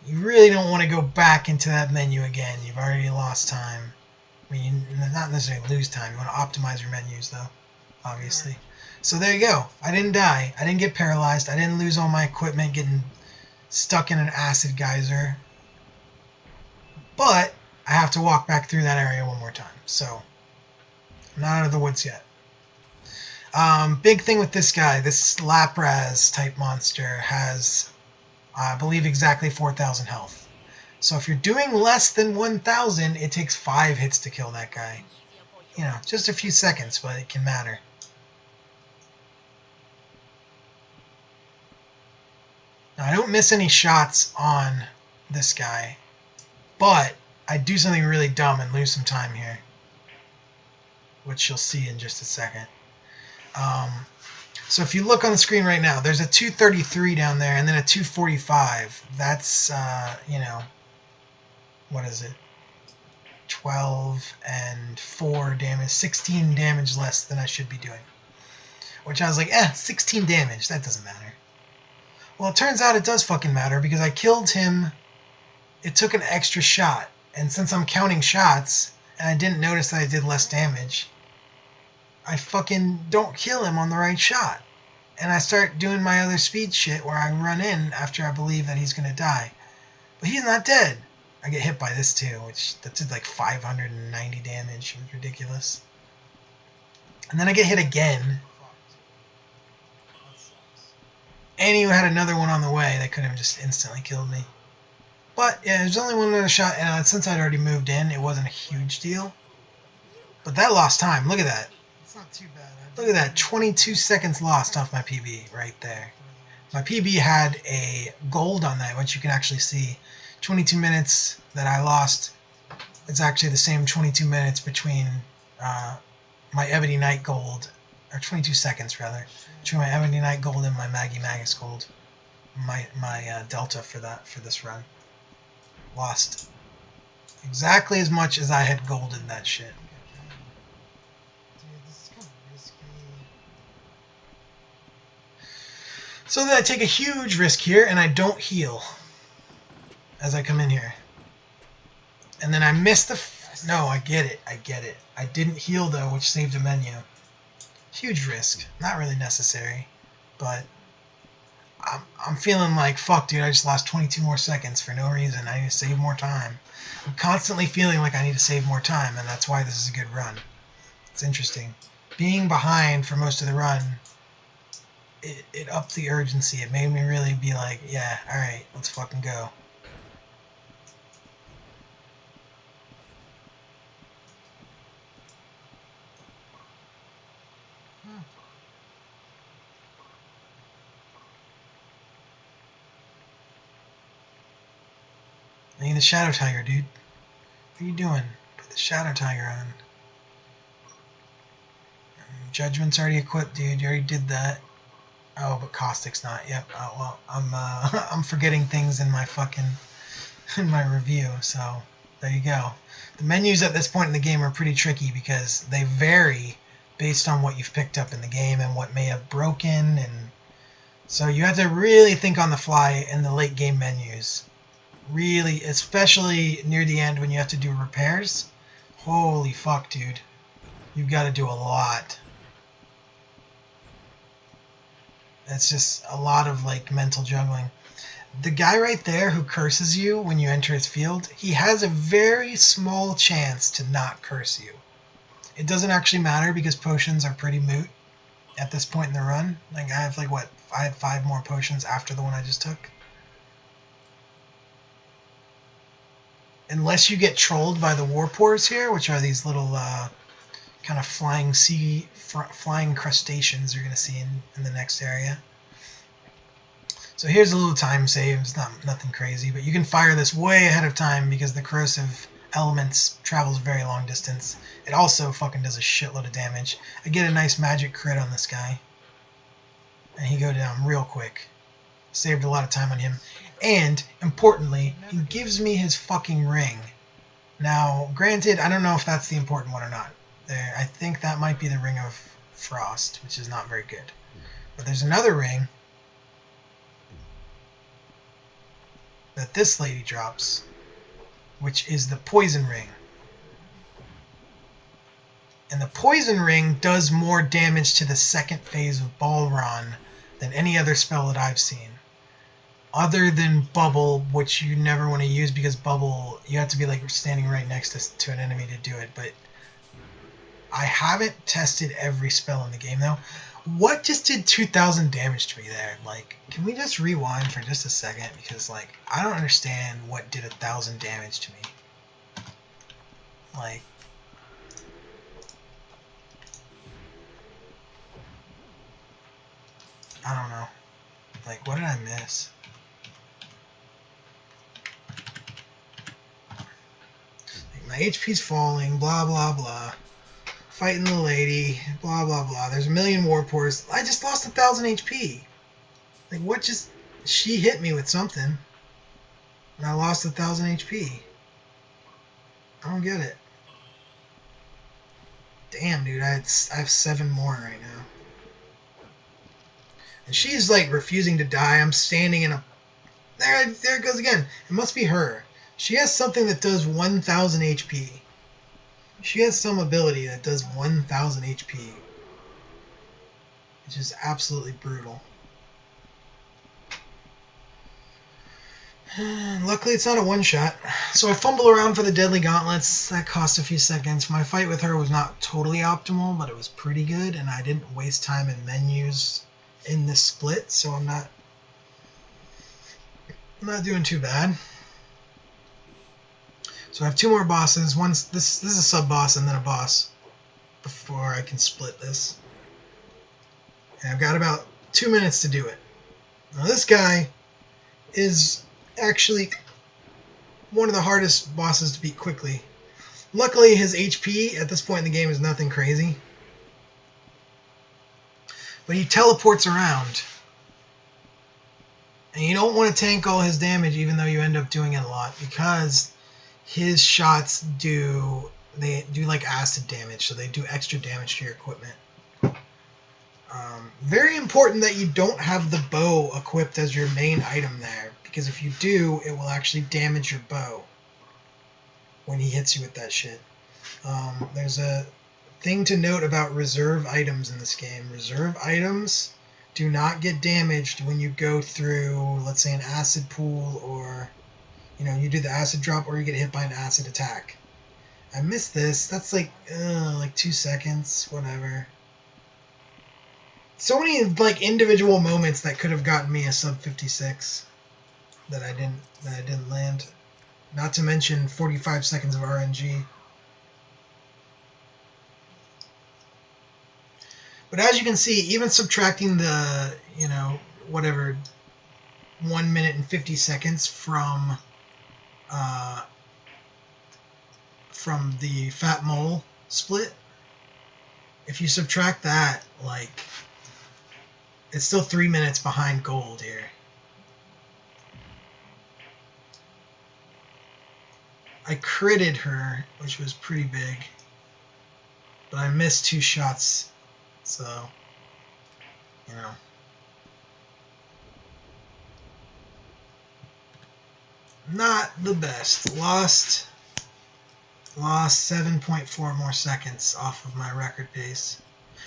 A: you really don't want to go back into that menu again. You've already lost time. I mean, not necessarily lose time. You want to optimize your menus though, obviously. So there you go. I didn't die. I didn't get paralyzed. I didn't lose all my equipment getting stuck in an acid geyser. But I have to walk back through that area one more time. So I'm not out of the woods yet. Big thing with this guy, this Lapras type monster has, I believe, exactly 4,000 health. So if you're doing less than 1,000, it takes 5 hits to kill that guy. You know, just a few seconds, but it can matter. Now, I don't miss any shots on this guy, but I do something really dumb and lose some time here, which you'll see in just a second. So if you look on the screen right now, there's a 233 down there and then a 245. That's, you know, what is it? 12 and 4 damage, 16 damage less than I should be doing. Which I was like, 16 damage, that doesn't matter. Well, it turns out it does fucking matter because I killed him. It took an extra shot. And since I'm counting shots and I didn't notice that I did less damage, I fucking don't kill him on the right shot. And I start doing my other speed shit where I run in after I believe that he's going to die. But he's not dead. I get hit by this too, which that did like 590 damage. It was ridiculous. And then I get hit again. And he had another one on the way that could have just instantly killed me. But yeah, there's only one other shot, and since I'd already moved in, it wasn't a huge deal. But that lost time. Look at that.
B: It's not too bad.
A: Look at that. 22 seconds lost off my PB right there. My PB had a gold on that, which you can actually see. 22 minutes that I lost. It's actually the same 22 minutes between my Ebony Knight gold, or 22 seconds rather, between my Ebony Knight gold and my Maggie Magus gold. My delta for this run. Lost exactly as much as I had golded that shit.
B: Dude, this is kind of risky.
A: So that I take a huge risk here and I don't heal as I come in here. And then I miss the No, I get it. I didn't heal, though, which saved a menu. Huge risk. Not really necessary. But I'm feeling like, fuck, dude, I just lost 22 more seconds for no reason. I need to save more time. I'm constantly feeling like I need to save more time, and that's why this is a good run. It's interesting. Being behind for most of the run, it upped the urgency. It made me really be like, yeah, alright, let's fucking go. I need the Shadow Tiger, dude. What are you doing? Put the Shadow Tiger on. Judgment's already equipped, dude. You already did that. Oh, but Caustic's not. Yep. Oh, well, I'm forgetting things in my review. So there you go. The menus at this point in the game are pretty tricky because they vary based on what you've picked up in the game and what may have broken, and so you have to really think on the fly in the late game menus. Really, especially near the end when you have to do repairs. Holy fuck, dude. You've got to do a lot. It's just a lot of, like, mental juggling. The guy right there who curses you when you enter his field, he has a very small chance to not curse you. It doesn't actually matter because potions are pretty moot at this point in the run. Like, I have, like, what? I had 5 more potions after the one I just took. Unless you get trolled by the warpores here, which are these little kind of flying crustaceans you're going to see in the next area. So here's a little time save. It's nothing crazy, but you can fire this way ahead of time because the corrosive elements travels a very long distance. It also fucking does a shitload of damage. I get a nice magic crit on this guy, and he go down real quick. Saved a lot of time on him. And, importantly, he gives me his fucking ring. Now, granted, I don't know if that's the important one or not. I think that might be the Ring of Frost, which is not very good. But there's another ring that this lady drops, which is the Poison Ring. And the Poison Ring does more damage to the second phase of Balron than any other spell that I've seen. Other than Bubble, which you never want to use because Bubble, you have to be like standing right next to an enemy to do it. But I haven't tested every spell in the game though. What just did 2,000 damage to me there? Like, can we just rewind for just a second? Because, like, I don't understand what did 1,000 damage to me. Like, I don't know. Like, what did I miss? My HP's falling, blah, blah, blah. Fighting the lady, blah, blah, blah. There's a million warpores. I just lost 1,000 HP. Like, what just... She hit me with something. And I lost 1,000 HP. I don't get it. Damn, dude. I have 7 more right now. And she's, like, refusing to die. I'm standing in a... There it goes again. It must be her. She has something that does 1,000 HP. She has some ability that does 1,000 HP. Which is absolutely brutal. Luckily, it's not a one-shot. So I fumble around for the Deadly Gauntlets. That cost a few seconds. My fight with her was not totally optimal, but it was pretty good, and I didn't waste time in menus in this split, so I'm not doing too bad. So I have 2 more bosses. This is a sub-boss and then a boss before I can split this. And I've got about 2 minutes to do it. Now this guy is actually one of the hardest bosses to beat quickly. Luckily his HP at this point in the game is nothing crazy. But he teleports around. And you don't want to tank all his damage even though you end up doing it a lot because his shots do like acid damage, so they do extra damage to your equipment. Very important that you don't have the bow equipped as your main item there, because if you do, it will actually damage your bow. when he hits you with that shit. There's a thing to note about reserve items in this game. Reserve items do not get damaged when you go through, let's say, an acid pool, or you do the acid drop, or you get hit by an acid attack. I missed this. That's like 2 seconds, whatever. So many like individual moments that could have gotten me a sub 56 that I didn't land. Not to mention 45 seconds of RNG. But as you can see, even subtracting the, whatever, 1 minute and 50 seconds from the Fat Mole split, if you subtract that, like, it's still 3 minutes behind gold here. I critted her, which was pretty big, but I missed 2 shots. So, not the best. Lost 7.4 more seconds off of my record pace.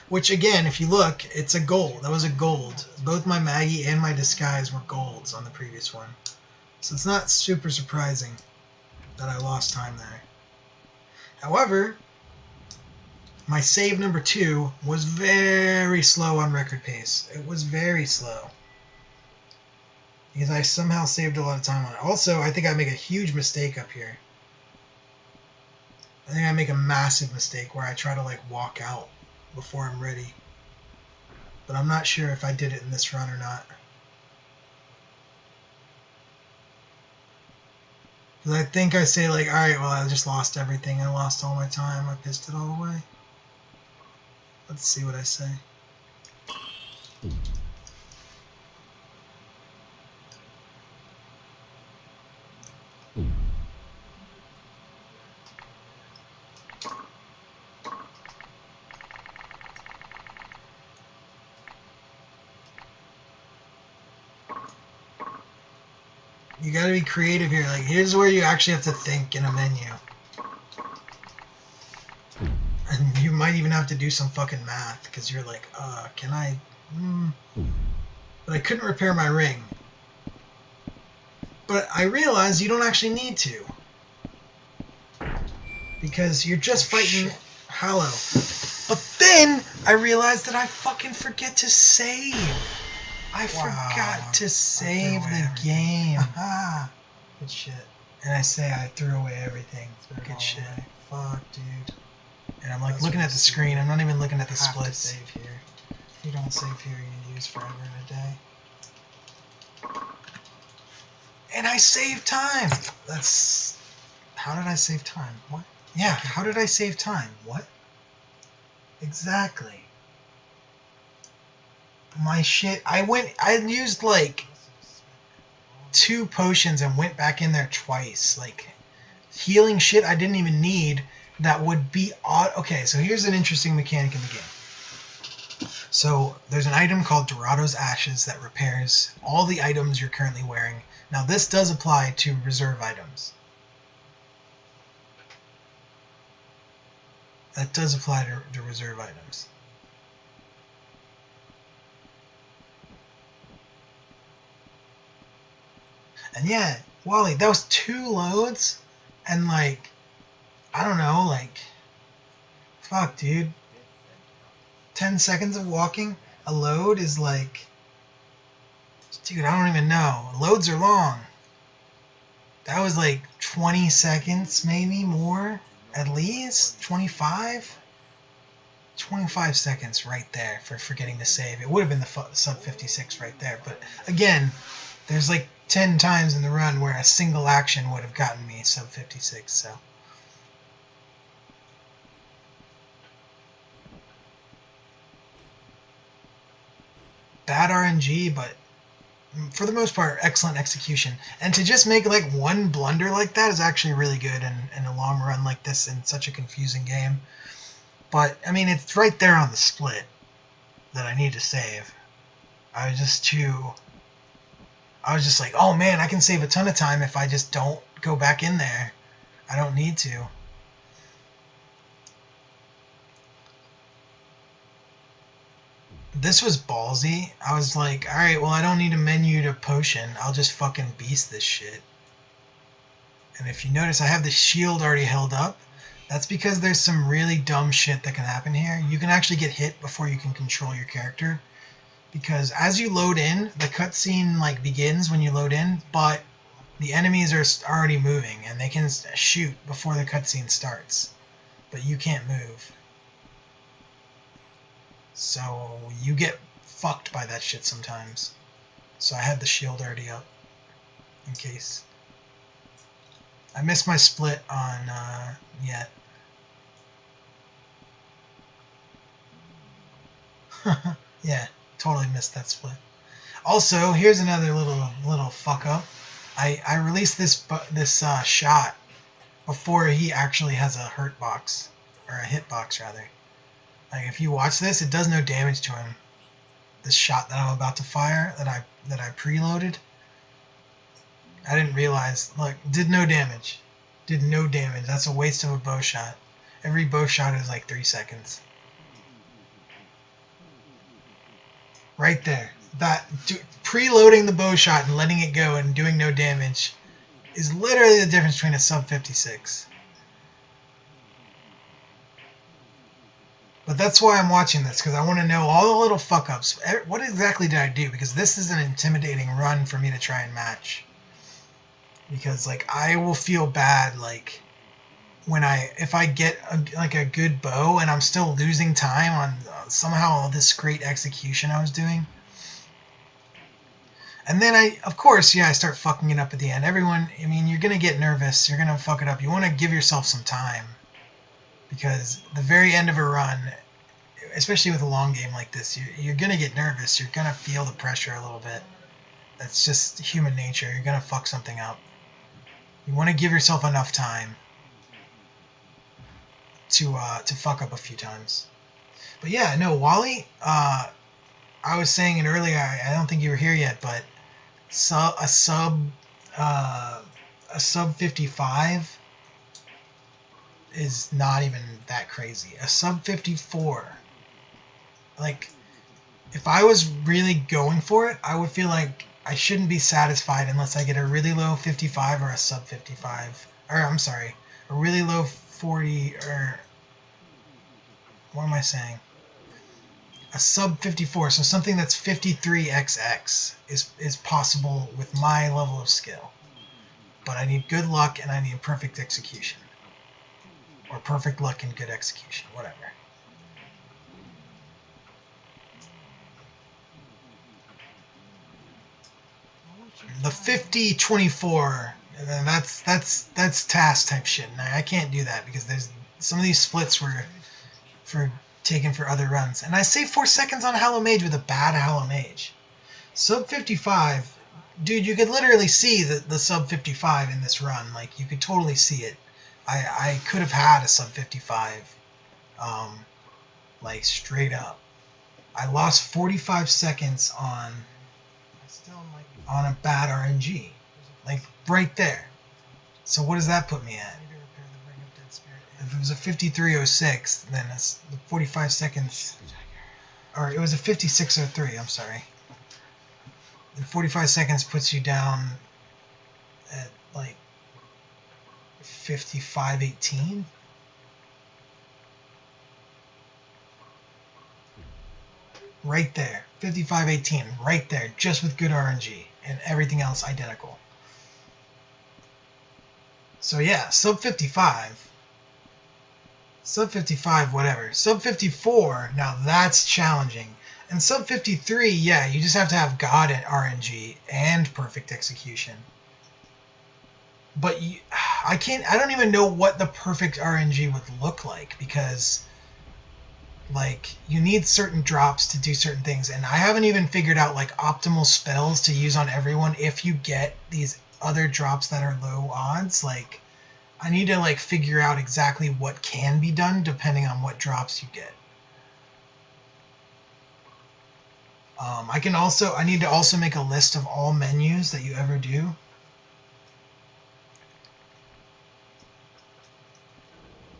A: Which, again, if you look, it's a gold. That was a gold. Both my Maggie and my Disguise were golds on the previous one. So it's not super surprising that I lost time there. However, my save number 2 was very slow on record pace. It was very slow. Because I somehow saved a lot of time on it. Also, I think I make a huge mistake up here. I think I make a massive mistake where I try to like walk out before I'm ready. But I'm not sure if I did it in this run or not. Because I think I say like, alright, well I just lost everything. I lost all my time. I pissed it all away. Let's see what I say. You gotta be creative here. Like, here's where you actually have to think in a menu. And you might even have to do some fucking math, because you're like, can I... But I couldn't repair my ring. But I realized you don't actually need to. Because you're just fighting Hollow. But then, I realized that I fucking forget to save. I forgot to save the game. Good shit. And I say I threw away everything. Good shit. Fuck, dude. And I'm like looking at the screen. I'm not even looking at the splits. Save here. If you don't save here, you use forever in a day. And I saved time. That's... How did I save time? What? Yeah, how did I save time? What? Exactly. My shit, I used like 2 potions and went back in there twice. Like, healing shit I didn't even need that would be odd. Okay, so here's an interesting mechanic in the game. So, there's an item called Dorado's Ashes that repairs all the items you're currently wearing. Now, this does apply to reserve items. That does apply to reserve items. And yeah, Wally, that was 2 loads, and like, I don't know, like, fuck, dude. 10 seconds of walking, a load is like, dude, I don't even know. Loads are long. That was like 20 seconds, maybe more, at least 25. 25 seconds right there for forgetting to save. It would have been the sub 56 right there, but again, there's like 10 times in the run where a single action would have gotten me sub 56, so. Bad RNG, but for the most part, excellent execution. And to just make like one blunder like that is actually really good in a long run like this in such a confusing game. But, I mean, it's right there on the split that I need to save. I was just like, oh man, I can save a ton of time if I just don't go back in there. I don't need to. This was ballsy. I was like, alright, well, I don't need a menu to potion. I'll just fucking beast this shit. And if you notice, I have the shield already held up. That's because there's some really dumb shit that can happen here. You can actually get hit before you can control your character. Because as you load in, the cutscene like begins when you load in, but the enemies are already moving, and they can shoot before the cutscene starts. But you can't move. So you get fucked by that shit sometimes. So I had the shield already up, in case. I missed my split on yet. Yeah, totally missed that split. Also, here's another little fuck up. I released this shot before he actually has a hurt box, or a hit box rather. Like if you watch this, it does no damage to him. This shot that I'm about to fire, that I preloaded, I didn't realize. Look, did no damage. Did no damage. That's a waste of a bow shot. Every bow shot is like 3 seconds. Right there. That preloading the bow shot and letting it go and doing no damage is literally the difference between a sub 56. But that's why I'm watching this, because I want to know all the little fuck-ups. What exactly did I do? Because this is an intimidating run for me to try and match. Because, like, I will feel bad, like, if I get, a good bow and I'm still losing time on somehow this great execution I was doing. And then of course, I start fucking it up at the end. Everyone, I mean, you're going to get nervous. You're going to fuck it up. You want to give yourself some time. Because the very end of a run, especially with a long game like this, you're going to get nervous. You're going to feel the pressure a little bit. That's just human nature. You're going to fuck something up. You want to give yourself enough time to fuck up a few times. But yeah, no, Wally, I was saying it earlier, I don't think you were here yet, but a sub 55 is not even that crazy. A sub 54, like, if I was really going for it, I would feel like I shouldn't be satisfied unless I get a really low 55 or a sub 55. Or, I'm sorry, a really low 40, or, what am I saying? A sub 54, so something that's 53XX is possible with my level of skill. But I need good luck and I need perfect execution. Or perfect luck and good execution, whatever. The 50-24, that's task type shit. And I can't do that because there's some of these splits were taken for other runs. And I saved 4 seconds on Hallow Mage with a bad Hallow Mage. Sub 55, dude, you could literally see the sub 55 in this run. Like, you could totally see it. I could have had a sub 55, like, straight up. I lost 45 seconds on a bad RNG. Like, right there. So what does that put me at? If it was a 53.06, then it's 45 seconds. Or it was a 56.03, I'm sorry. And 45 seconds puts you down at, like, 55.18? Right there. 55.18. Right there. Just with good RNG. And everything else identical. So yeah, sub 55. Sub 55, whatever. Sub 54, now that's challenging. And sub 53, yeah, you just have to have God at RNG and perfect execution. But I don't even know what the perfect RNG would look like, because, like, you need certain drops to do certain things, and I haven't even figured out, like, optimal spells to use on everyone if you get these other drops that are low odds. Like, I need to, like, figure out exactly what can be done depending on what drops you get. I need to also make a list of all menus that you ever do.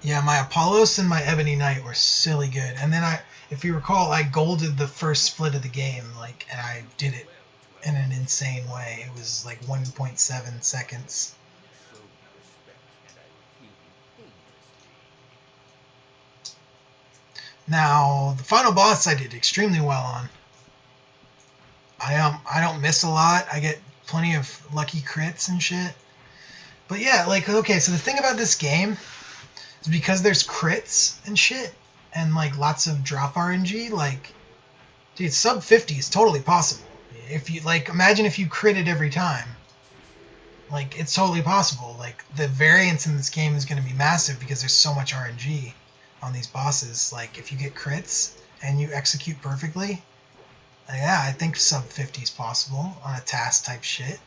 A: Yeah, my Apollos and my Ebony Knight were silly good. And then if you recall, I golded the first split of the game, like, and I did it in an insane way. It was like 1.7 seconds. Now, the final boss I did extremely well on. I don't miss a lot. I get plenty of lucky crits and shit. But yeah, like, okay, so the thing about this game is because there's crits and shit and like lots of drop RNG, like, dude, sub 50 is totally possible. If you like, imagine if you critted every time. Like, it's totally possible. Like, the variance in this game is going to be massive because there's so much RNG on these bosses. Like, if you get crits and you execute perfectly, yeah, I think sub 50 is possible on a task type shit.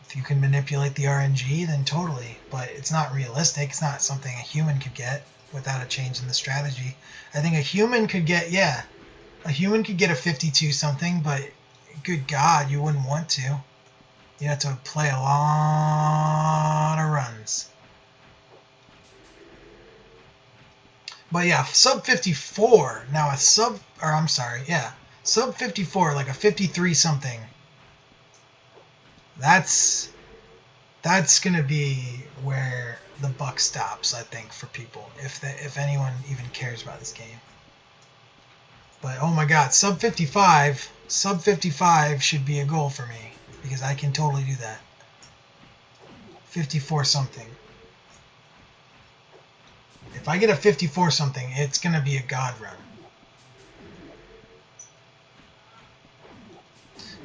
A: If you can manipulate the RNG, then totally. But it's not realistic. It's not something a human could get without a change in the strategy. I think a human could get, yeah, a human could get a 52 something, but good God, you wouldn't want to. You have to play a lot of runs. But yeah, sub 54, now sub 54, like a 53 something. That's gonna be where the buck stops, I think, for people, if anyone even cares about this game. But oh my God, sub 55 should be a goal for me because I can totally do that. 54 something. If I get a 54 something, it's gonna be a god run.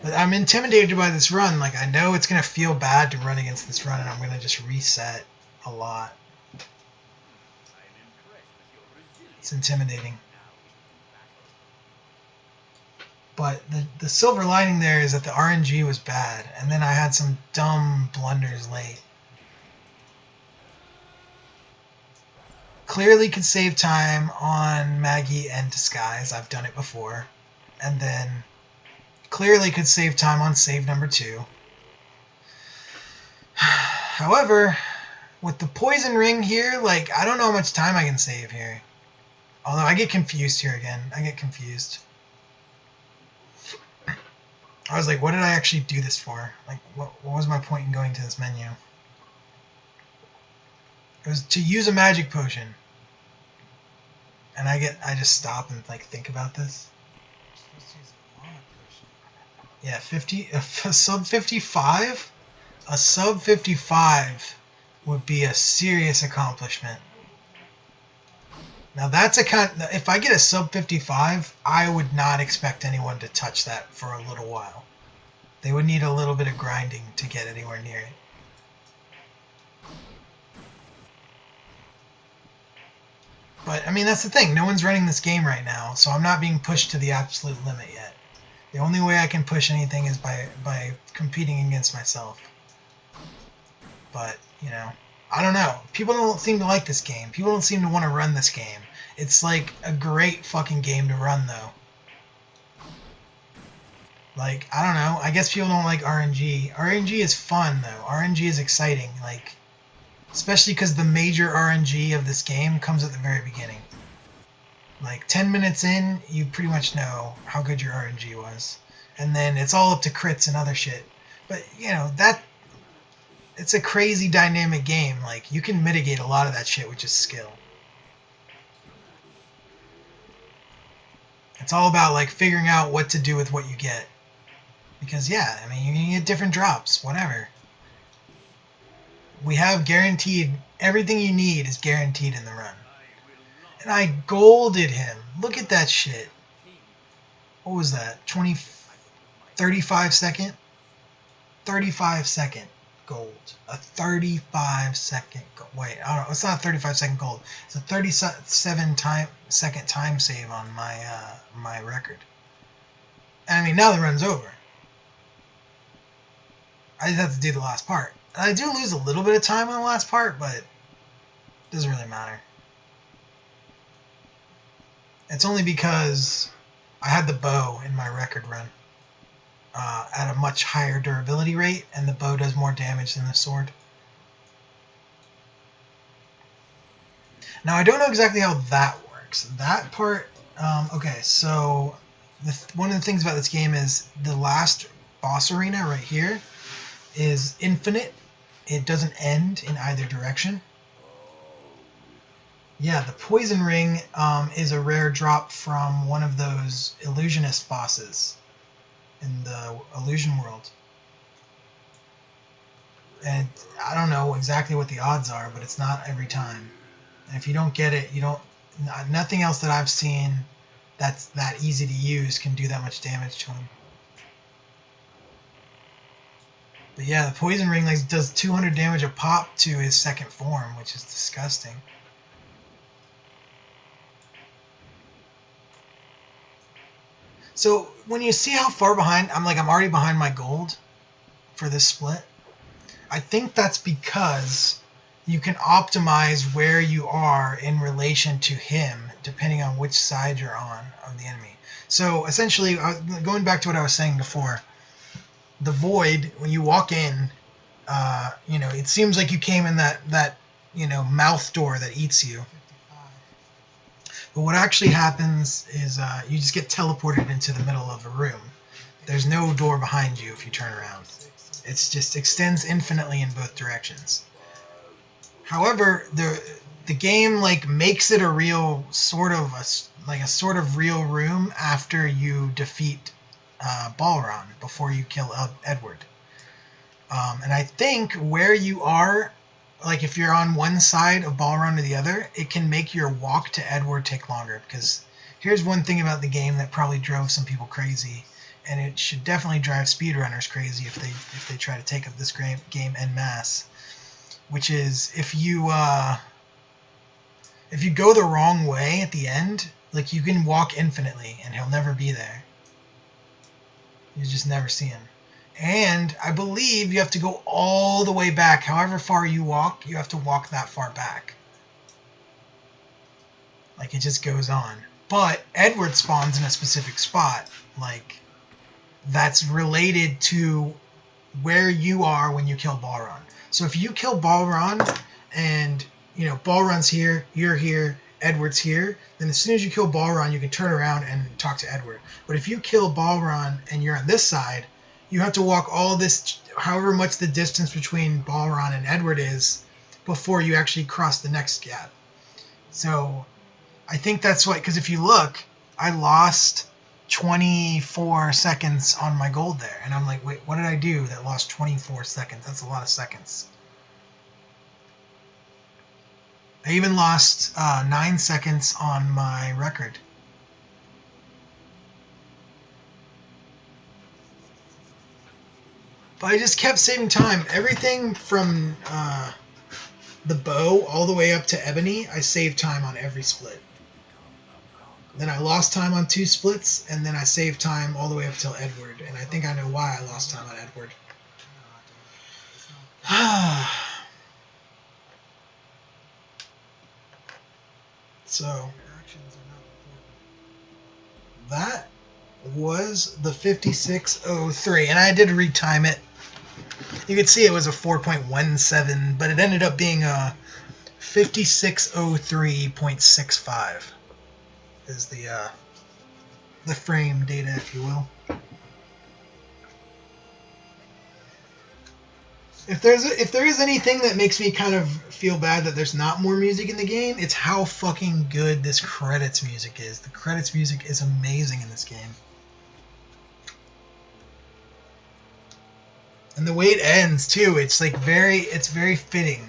A: But I'm intimidated by this run. Like, I know it's gonna feel bad to run against this run, and I'm gonna just reset a lot. It's intimidating. But the silver lining there is that the RNG was bad, and then I had some dumb blunders late. Clearly could save time on Maggie and Disguise. I've done it before. And then clearly could save time on save number 2. However, with the poison ring here, like, I don't know how much time I can save here. Although I get confused here again. I get confused. I was like, what did I actually do this for? Like, what was my point in going to this menu? It was to use a magic potion. And I just stop and like think about this. Yeah, 50 a sub 55? A sub 55 would be a serious accomplishment. Now that's if I get a sub 55, I would not expect anyone to touch that for a little while. They would need a little bit of grinding to get anywhere near it. But, I mean, that's the thing. No one's running this game right now, so I'm not being pushed to the absolute limit yet. The only way I can push anything is by competing against myself. But, you know, I don't know. People don't seem to like this game. People don't seem to want to run this game. It's like a great fucking game to run, though. Like, I don't know. I guess people don't like RNG. RNG is fun, though. RNG is exciting. Like, especially because the major RNG of this game comes at the very beginning. Like, 10 minutes in, you pretty much know how good your RNG was. And then it's all up to crits and other shit. But, you know, it's a crazy dynamic game. Like, you can mitigate a lot of that shit with just skill. It's all about, like, figuring out what to do with what you get. Because, yeah, I mean, you can get different drops, whatever. We have guaranteed, everything you need is guaranteed in the run. And I golded him. Look at that shit. What was that? 35 second? 35 second gold. A 35 second gold. Wait, I don't know. It's not a 35 second gold. It's a 37 second time save on my record. And I mean, now the run's over. I just have to do the last part. And I do lose a little bit of time on the last part, but it doesn't really matter. It's only because I had the bow in my record run at a much higher durability rate, and the bow does more damage than the sword. Now, I don't know exactly how that works. That part, okay, so one of the things about this game is the last boss arena right here is infinite. It doesn't end in either direction. Yeah, the poison ring is a rare drop from one of those illusionist bosses in the illusion world. And I don't know exactly what the odds are, but it's not every time. And if you don't get it, you don't. Nothing else that I've seen that's that easy to use can do that much damage to him. But yeah, the poison ring like does 200 damage a pop to his second form, which is disgusting. So when you see how far behind, I'm already behind my gold for this split. I think that's because you can optimize where you are in relation to him, depending on which side you're on of the enemy. So essentially, going back to what I was saying before, the void, when you walk in, it seems like you came in that mouth door that eats you. But what actually happens is you just get teleported into the middle of a room. There's no door behind you if you turn around. It just extends infinitely in both directions. However, the game makes it a real sort of real room after you defeat Balron before you kill Edward. And I think where you are, if you're on one side of Balron or the other, it can make your walk to Edward take longer. Because here's one thing about the game that probably drove some people crazy, and it should definitely drive speedrunners crazy if they try to take up this game en masse. Which is if you go the wrong way at the end, you can walk infinitely and he'll never be there. You just never see him. And I believe you have to go all the way back. However far you walk, you have to walk that far back. It just goes on. But Edward spawns in a specific spot, that's related to where you are when you kill Balron. So if you kill Balron and, Balron's here, you're here, Edward's here, then as soon as you kill Balron, you can turn around and talk to Edward. But if you kill Balron and you're on this side, you have to walk all this, however much the distance between Balron and Edward is, before you actually cross the next gap. So I think that's why, because if you look, I lost 24 seconds on my gold there. And I'm like, wait, what did I do that lost 24 seconds? That's a lot of seconds. I even lost 9 seconds on my record. But I just kept saving time. Everything from the bow all the way up to ebony, I saved time on every split. Then I lost time on 2 splits, and then I saved time all the way up till Edward. And I think I know why I lost time on Edward. So, that was the 5603. And I did retime it. You could see it was a 4.17, but it ended up being a 5603.65. Is the frame data, if you will. If there is anything that makes me kind of feel bad that there's not more music in the game, it's how fucking good this credits music is. The credits music is amazing in this game. And the way it ends too, it's very fitting.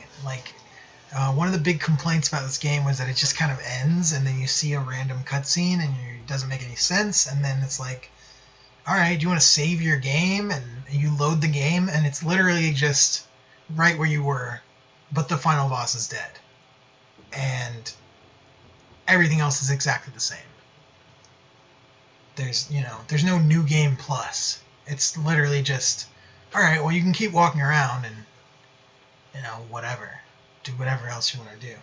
A: One of the big complaints about this game was that it just kind of ends, and then you see a random cutscene, and it doesn't make any sense, and then it's like, all right, do you want to save your game? And you load the game, and it's literally just right where you were, but the final boss is dead. And everything else is exactly the same. There's no new game plus. It's literally just, all right, well, you can keep walking around and, whatever. Do whatever else you want to do.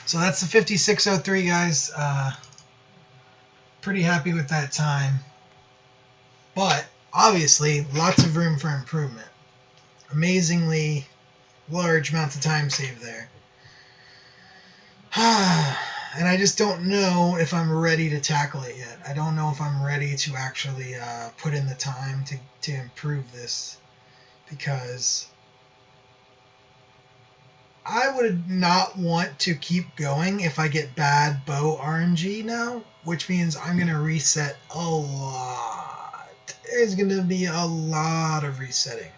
A: So that's the 5603, guys. Pretty happy with that time. But, obviously, lots of room for improvement. Amazingly large amounts of time saved there. And I just don't know if I'm ready to tackle it yet. I don't know if I'm ready to actually put in the time to improve this, because I would not want to keep going if I get bad bow RNG now, which means I'm going to reset a lot. There's going to be a lot of resetting.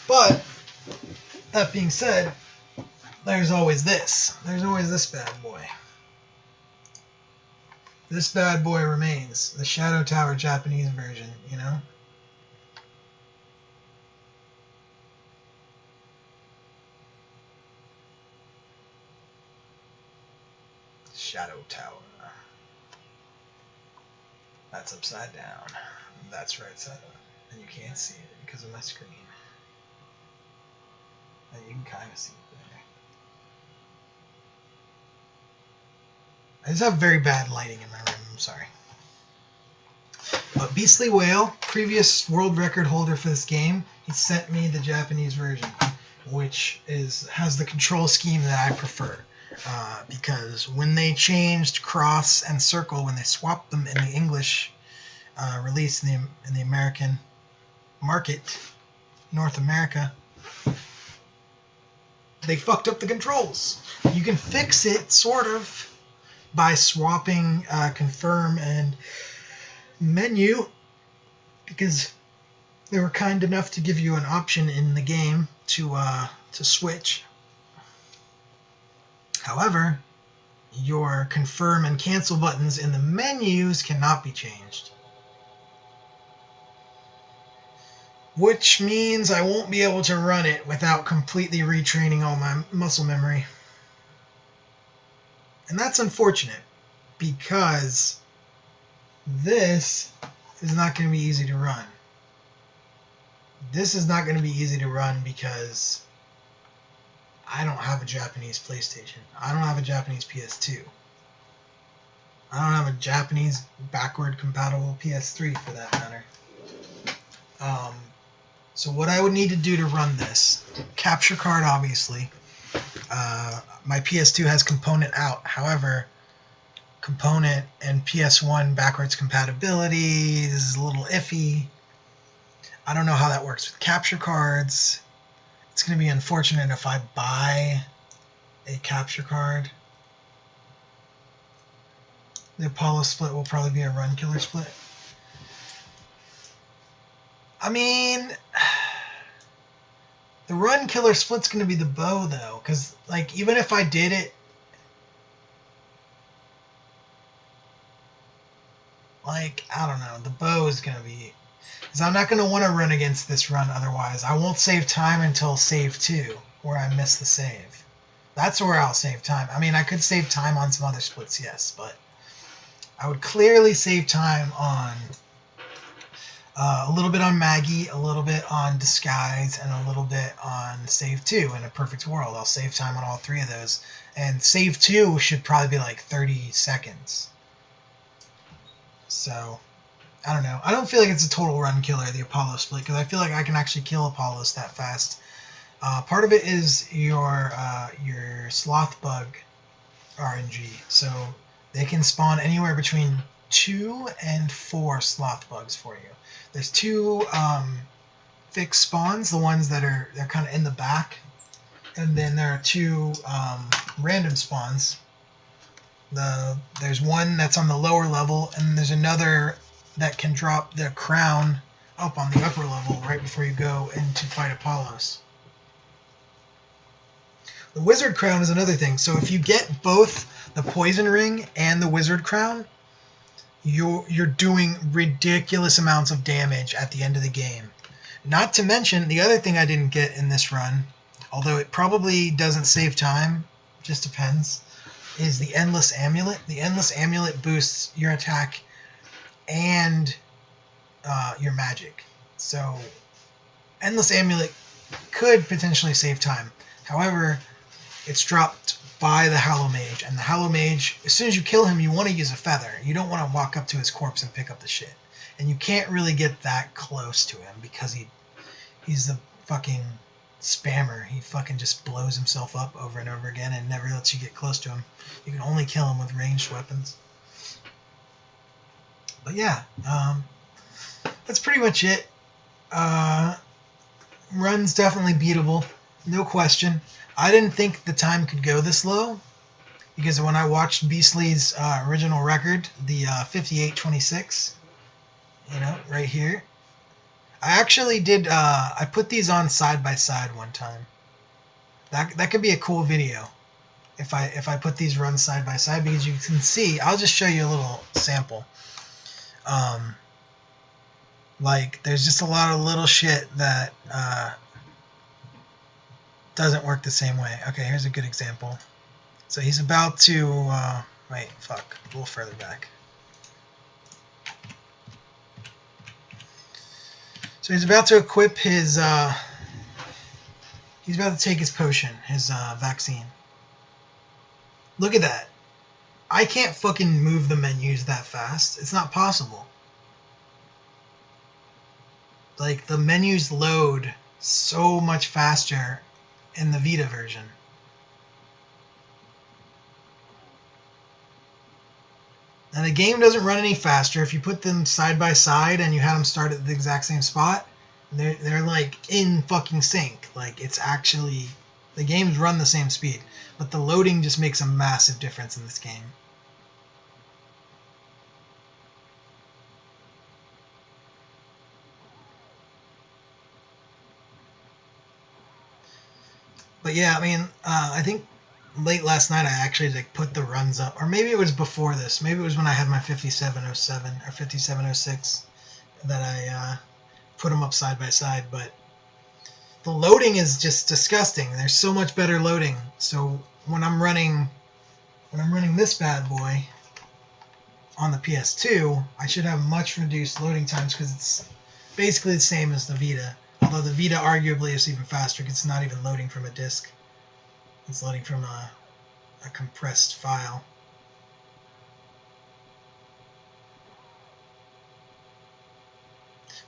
A: But, that being said, there's always this. There's always this bad boy. This bad boy remains. The Shadow Tower Japanese version, you know? Shadow Tower. That's upside down. That's right side up. And you can't see it because of my screen. And you can kind of see it there. I just have very bad lighting in my room, I'm sorry. But Beastly Whale, previous world record holder for this game, he sent me the Japanese version, which has the control scheme that I prefer. Because when they changed cross and circle, when they swapped them in the English release in the American market, North America, they fucked up the controls. You can fix it, sort of, by swapping confirm and menu, because they were kind enough to give you an option in the game to switch. However, your confirm and cancel buttons in the menus cannot be changed, which means I won't be able to run it without completely retraining all my muscle memory. And that's unfortunate, because this is not going to be easy to run. This is not going to be easy to run because I don't have a Japanese PlayStation. I don't have a Japanese PS2. I don't have a Japanese backward compatible PS3 for that matter. So what I would need to do to run this, capture card obviously. My PS2 has component out. However, component and PS1 backwards compatibility is a little iffy. I don't know how that works with capture cards. It's going to be unfortunate if I buy a capture card. The Apollo split will probably be a run killer split. I mean, the run killer split's going to be the bow, though, because, like, even if I did it, like, I don't know, the bow is going to be, because I'm not going to want to run against this run otherwise. I won't save time until save 2, where I miss the save. That's where I'll save time. I mean, I could save time on some other splits, yes, but I would clearly save time on a little bit on Maggie, a little bit on Disguise, and a little bit on Save 2 in a perfect world. I'll save time on all 3 of those. And Save 2 should probably be like 30 seconds. So, I don't know. I don't feel like it's a total run killer, the Apollo split, because I feel like I can actually kill Apollos that fast. Part of it is your Sloth Bug RNG. So, they can spawn anywhere between 2 and 4 Sloth Bugs for you. There's 2 fixed spawns, the ones that they're kind of in the back, and then there are 2 random spawns. There's one that's on the lower level, and there's another that can drop the crown up on the upper level right before you go in to fight Apollos. The Wizard Crown is another thing. So if you get both the Poison Ring and the Wizard Crown, you're doing ridiculous amounts of damage at the end of the game. Not to mention, the other thing I didn't get in this run, although it probably doesn't save time, just depends, is the Endless Amulet. The Endless Amulet boosts your attack and your magic. So, Endless Amulet could potentially save time. However, it's dropped by the Hallow Mage, and the Hallow Mage, as soon as you kill him, you want to use a feather. You don't want to walk up to his corpse and pick up the shit. And you can't really get that close to him because he's the fucking spammer. He fucking just blows himself up over and over again and never lets you get close to him. You can only kill him with ranged weapons. But yeah, that's pretty much it. Run's definitely beatable, no question. I didn't think the time could go this low, because when I watched Beastly's original record, the 58:26, right here, I actually did, I put these on side by side one time. That could be a cool video if I put these runs side by side, because you can see, I'll just show you a little sample. Like, there's just a lot of little shit that doesn't work the same way. Okay, here's a good example. So he's about to, wait, fuck, a little further back. So he's about to equip his, he's about to take his potion, his vaccine. Look at that. I can't fucking move the menus that fast. It's not possible. Like, the menus load so much faster in the Vita version. And the game doesn't run any faster. If you put them side by side and you had them start at the exact same spot, they're like in fucking sync. Like, it's actually, the games run the same speed, but the loading just makes a massive difference in this game. But yeah, I mean, I think late last night I actually put the runs up, or maybe it was before this. Maybe it was when I had my 5707 or 5706 that I put them up side by side. But the loading is just disgusting. There's so much better loading. So when I'm running this bad boy on the PS2, I should have much reduced loading times, because it's basically the same as the Vita. Although the Vita arguably is even faster, because it's not even loading from a disc. It's loading from a compressed file.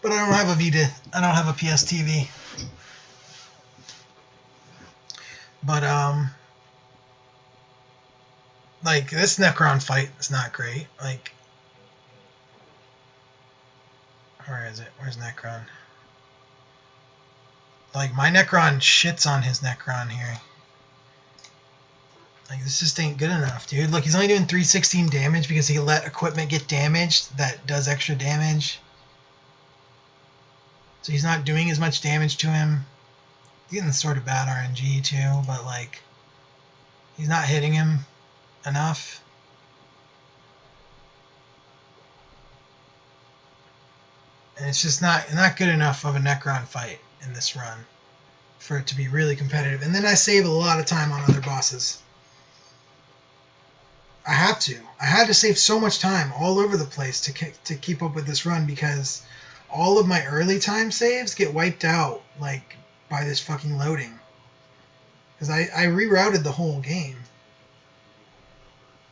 A: But I don't have a Vita. I don't have a PS TV. But, like, this Necron fight is not great. Like, where is it? Where's Necron? Like, my Necron shits on his Necron here. Like, this just ain't good enough, dude. Look, he's only doing 316 damage because he let equipment get damaged that does extra damage. So he's not doing as much damage to him. He's getting sort of bad RNG too, but, like, he's not hitting him enough. And it's just not good enough of a Necron fight in this run for it to be really competitive. And then I save a lot of time on other bosses. I had to save so much time all over the place to keep up with this run, because all of my early time saves get wiped out, like, by this fucking loading. Because I rerouted the whole game.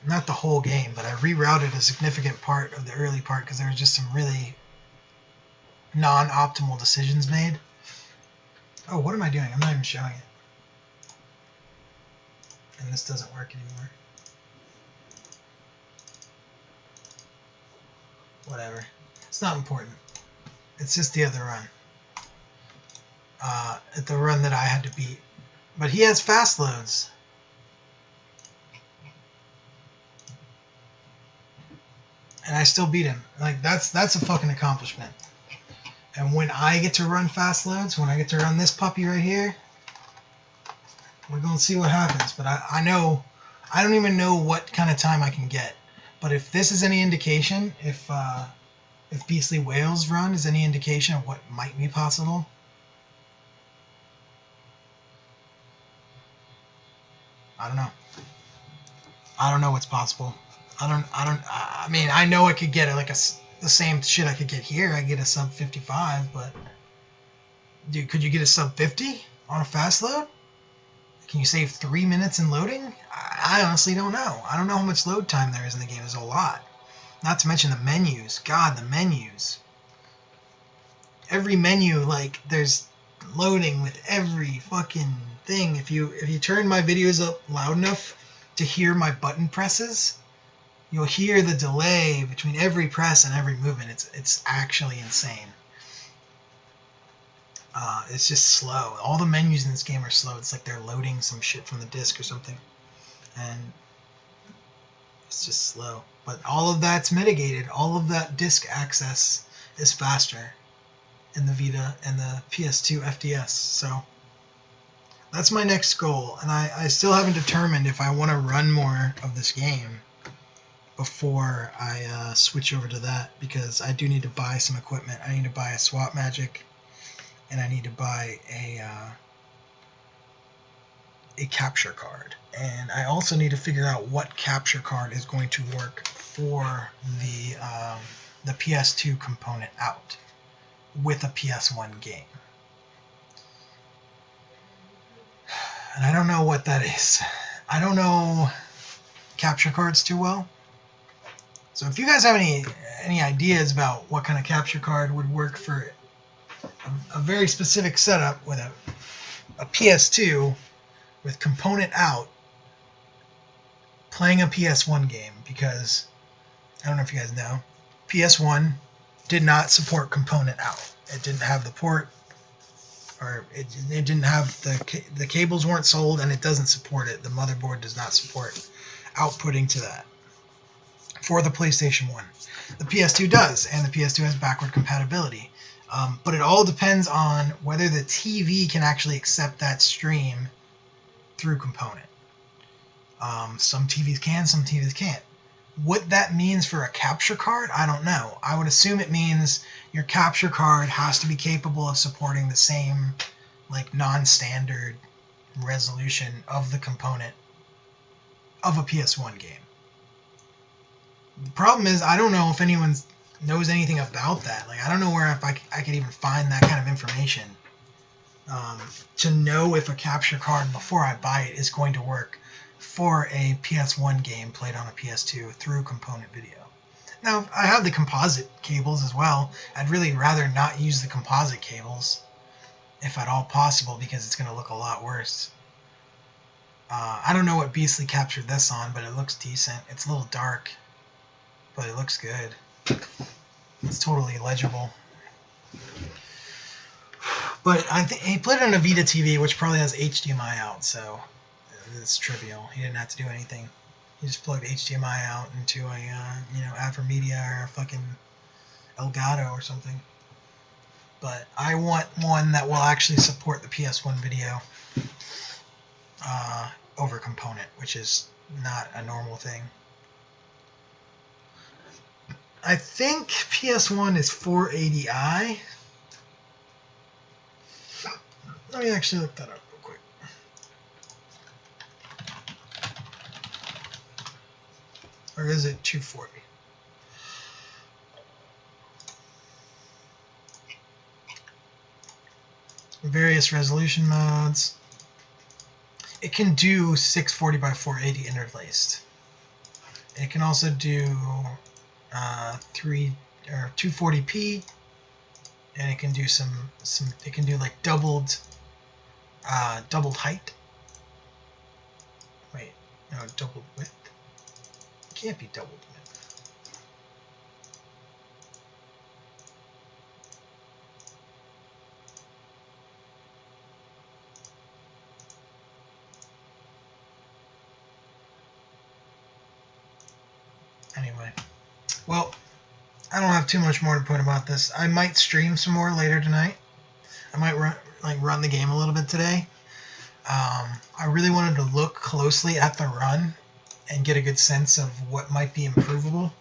A: Not the whole game, but I rerouted a significant part of the early part, because there was just some really non-optimal decisions made. Oh, what am I doing? I'm not even showing it. And this doesn't work anymore. Whatever. It's not important. It's just the other run. The run that I had to beat. But he has fast loads. And I still beat him. Like, that's a fucking accomplishment. And when I get to run fast loads, when I get to run this puppy right here, we're going to see what happens. But I know, I don't even know what kind of time I can get. But if this is any indication, if Beastly Whale's run is any indication of what might be possible, I don't know. I don't know what's possible. I mean, I know I could get like the same shit I could get here. I get a sub 55, but dude, could you get a sub 50 on a fast load? Can you save 3 minutes in loading? I honestly don't know. I don't know how much load time there is in the game. There's a lot. Not to mention the menus. God, the menus. Every menu, like, there's loading with every fucking thing. If you turn my videos up loud enough to hear my button presses, you'll hear the delay between every press and every movement. It's actually insane. It's just slow. All the menus in this game are slow. It's like they're loading some shit from the disc or something, and it's just slow. But all of that's mitigated. All of that disc access is faster in the Vita and the PS2 FDS. So that's my next goal, and I still haven't determined if I want to run more of this game before I switch over to that, because I do need to buy some equipment. I need to buy a Swap Magic, and I need to buy a capture card. And I also need to figure out what capture card is going to work for the PS2 component out with a PS1 game. And I don't know what that is. I don't know capture cards too well. So if you guys have any ideas about what kind of capture card would work for a very specific setup with a PS2 with component out playing a PS1 game, because I don't know if you guys know, PS1 did not support component out. It didn't have the port, or it didn't have the cables weren't sold, and it doesn't support it. The motherboard does not support outputting to that for the PlayStation 1. The PS2 does, and the PS2 has backward compatibility. But it all depends on whether the TV can actually accept that stream through component. Some TVs can, some TVs can't. What that means for a capture card, I don't know. I would assume it means your capture card has to be capable of supporting the same, like, non-standard resolution of the component of a PS1 game. The problem is, I don't know if anyone knows anything about that. Like, I don't know where if I could even find that kind of information to know if a capture card before I buy it is going to work for a PS1 game played on a PS2 through component video. Now, I have the composite cables as well. I'd really rather not use the composite cables, if at all possible, because it's going to look a lot worse. I don't know what Beastly captured this on, but it looks decent. It's a little dark, but it looks good. It's totally legible. But I think he played it on a Vita TV, which probably has HDMI out, so it's trivial. He didn't have to do anything. He just plugged HDMI out into a AverMedia or a fucking Elgato or something. But I want one that will actually support the PS1 video over component, which is not a normal thing. I think PS1 is 480i. Let me actually look that up real quick. Or is it 240? Various resolution modes. It can do 640 by 480 interlaced. It can also do 240p, and it can do some it can do like doubled height. Wait, no, doubled width. It can't be doubled width. Anyway, well, I don't have too much more to put about this. I might stream some more later tonight. I might run the game a little bit today. I really wanted to look closely at the run and get a good sense of what might be improvable.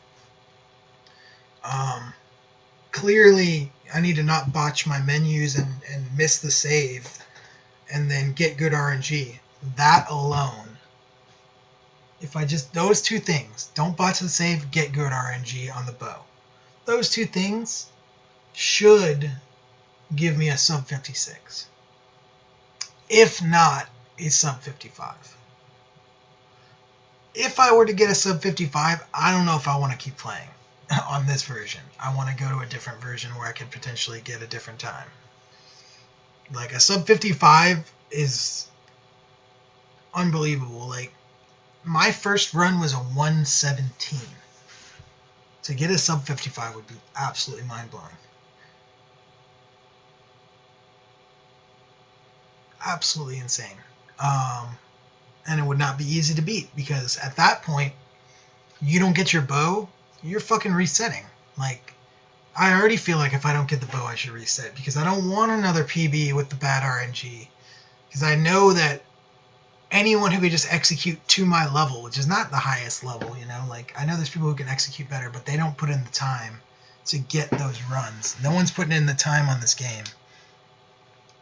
A: Clearly, I need to not botch my menus and miss the save, and then get good RNG. That alone. If I just, those two things, don't botch the save, get good RNG on the bow. Those two things should give me a sub 56. If not, a sub 55. If I were to get a sub 55, I don't know if I want to keep playing on this version. I want to go to a different version where I could potentially get a different time. Like, a sub 55 is unbelievable. Like, my first run was a 117. To get a sub 55 would be absolutely mind-blowing. Absolutely insane. And it would not be easy to beat, because at that point, you don't get your bow, you're fucking resetting. Like, I already feel like if I don't get the bow, I should reset, because I don't want another PB with the bad RNG. Because I know that anyone who could just execute to my level, which is not the highest level, you know, like, I know there's people who can execute better, but they don't put in the time to get those runs. No one's putting in the time on this game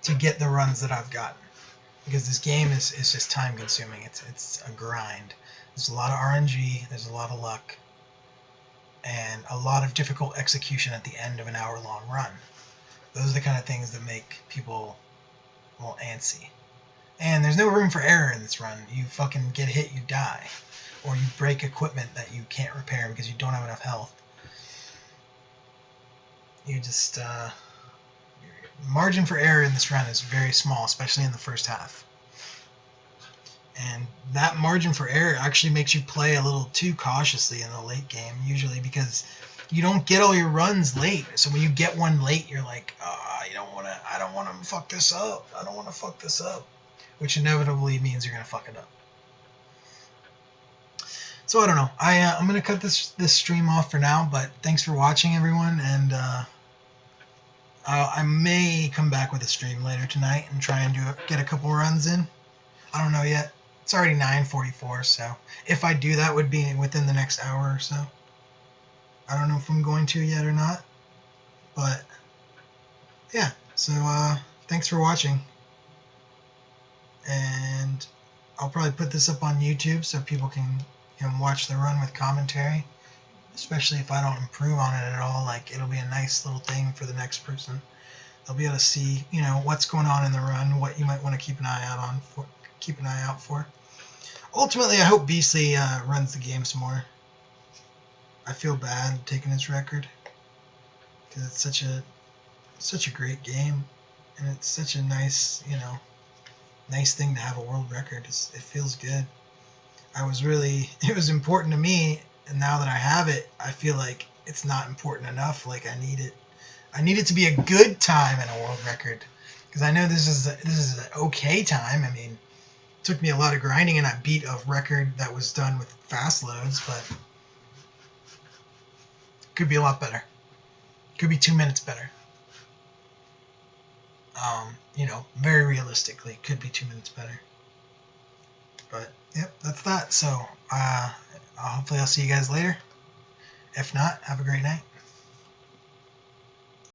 A: to get the runs that I've gotten, because this game is just time consuming. It's a grind. There's a lot of RNG, there's a lot of luck, and a lot of difficult execution at the end of an hour-long run. Those are the kind of things that make people, well, antsy. And there's no room for error in this run. You fucking get hit, you die. Or you break equipment that you can't repair because you don't have enough health. You just, margin for error in this run is very small, especially in the first half. And that margin for error actually makes you play a little too cautiously in the late game, usually, because you don't get all your runs late. So when you get one late, you're like, I don't want to fuck this up. I don't want to fuck this up. Which inevitably means you're going to fuck it up. So I don't know. I'm going to cut this stream off for now, but thanks for watching, everyone, and I may come back with a stream later tonight and try and get a couple runs in. I don't know yet. It's already 9:44, so if I do that, would be within the next hour or so. I don't know if I'm going to yet or not, but yeah. So thanks for watching, and I'll probably put this up on YouTube so people can watch the run with commentary, especially if I don't improve on it at all. Like, it'll be a nice little thing for the next person. They'll be able to see, what's going on in the run, what you might want to keep an eye out for. Ultimately, I hope Beastly runs the game some more. I feel bad taking his record, because it's such a great game, and it's such a nice, nice thing to have a world record. It feels good. It was important to me, and now that I have it, I feel like it's not important enough. Like, I need it to be a good time in a world record, because I know this is an okay time. I mean, it took me a lot of grinding, and I beat a record that was done with fast loads, but could be a lot better. Could be 2 minutes better. Very realistically, could be 2 minutes better. But yep, that's that. So hopefully I'll see you guys later. If not, have a great night.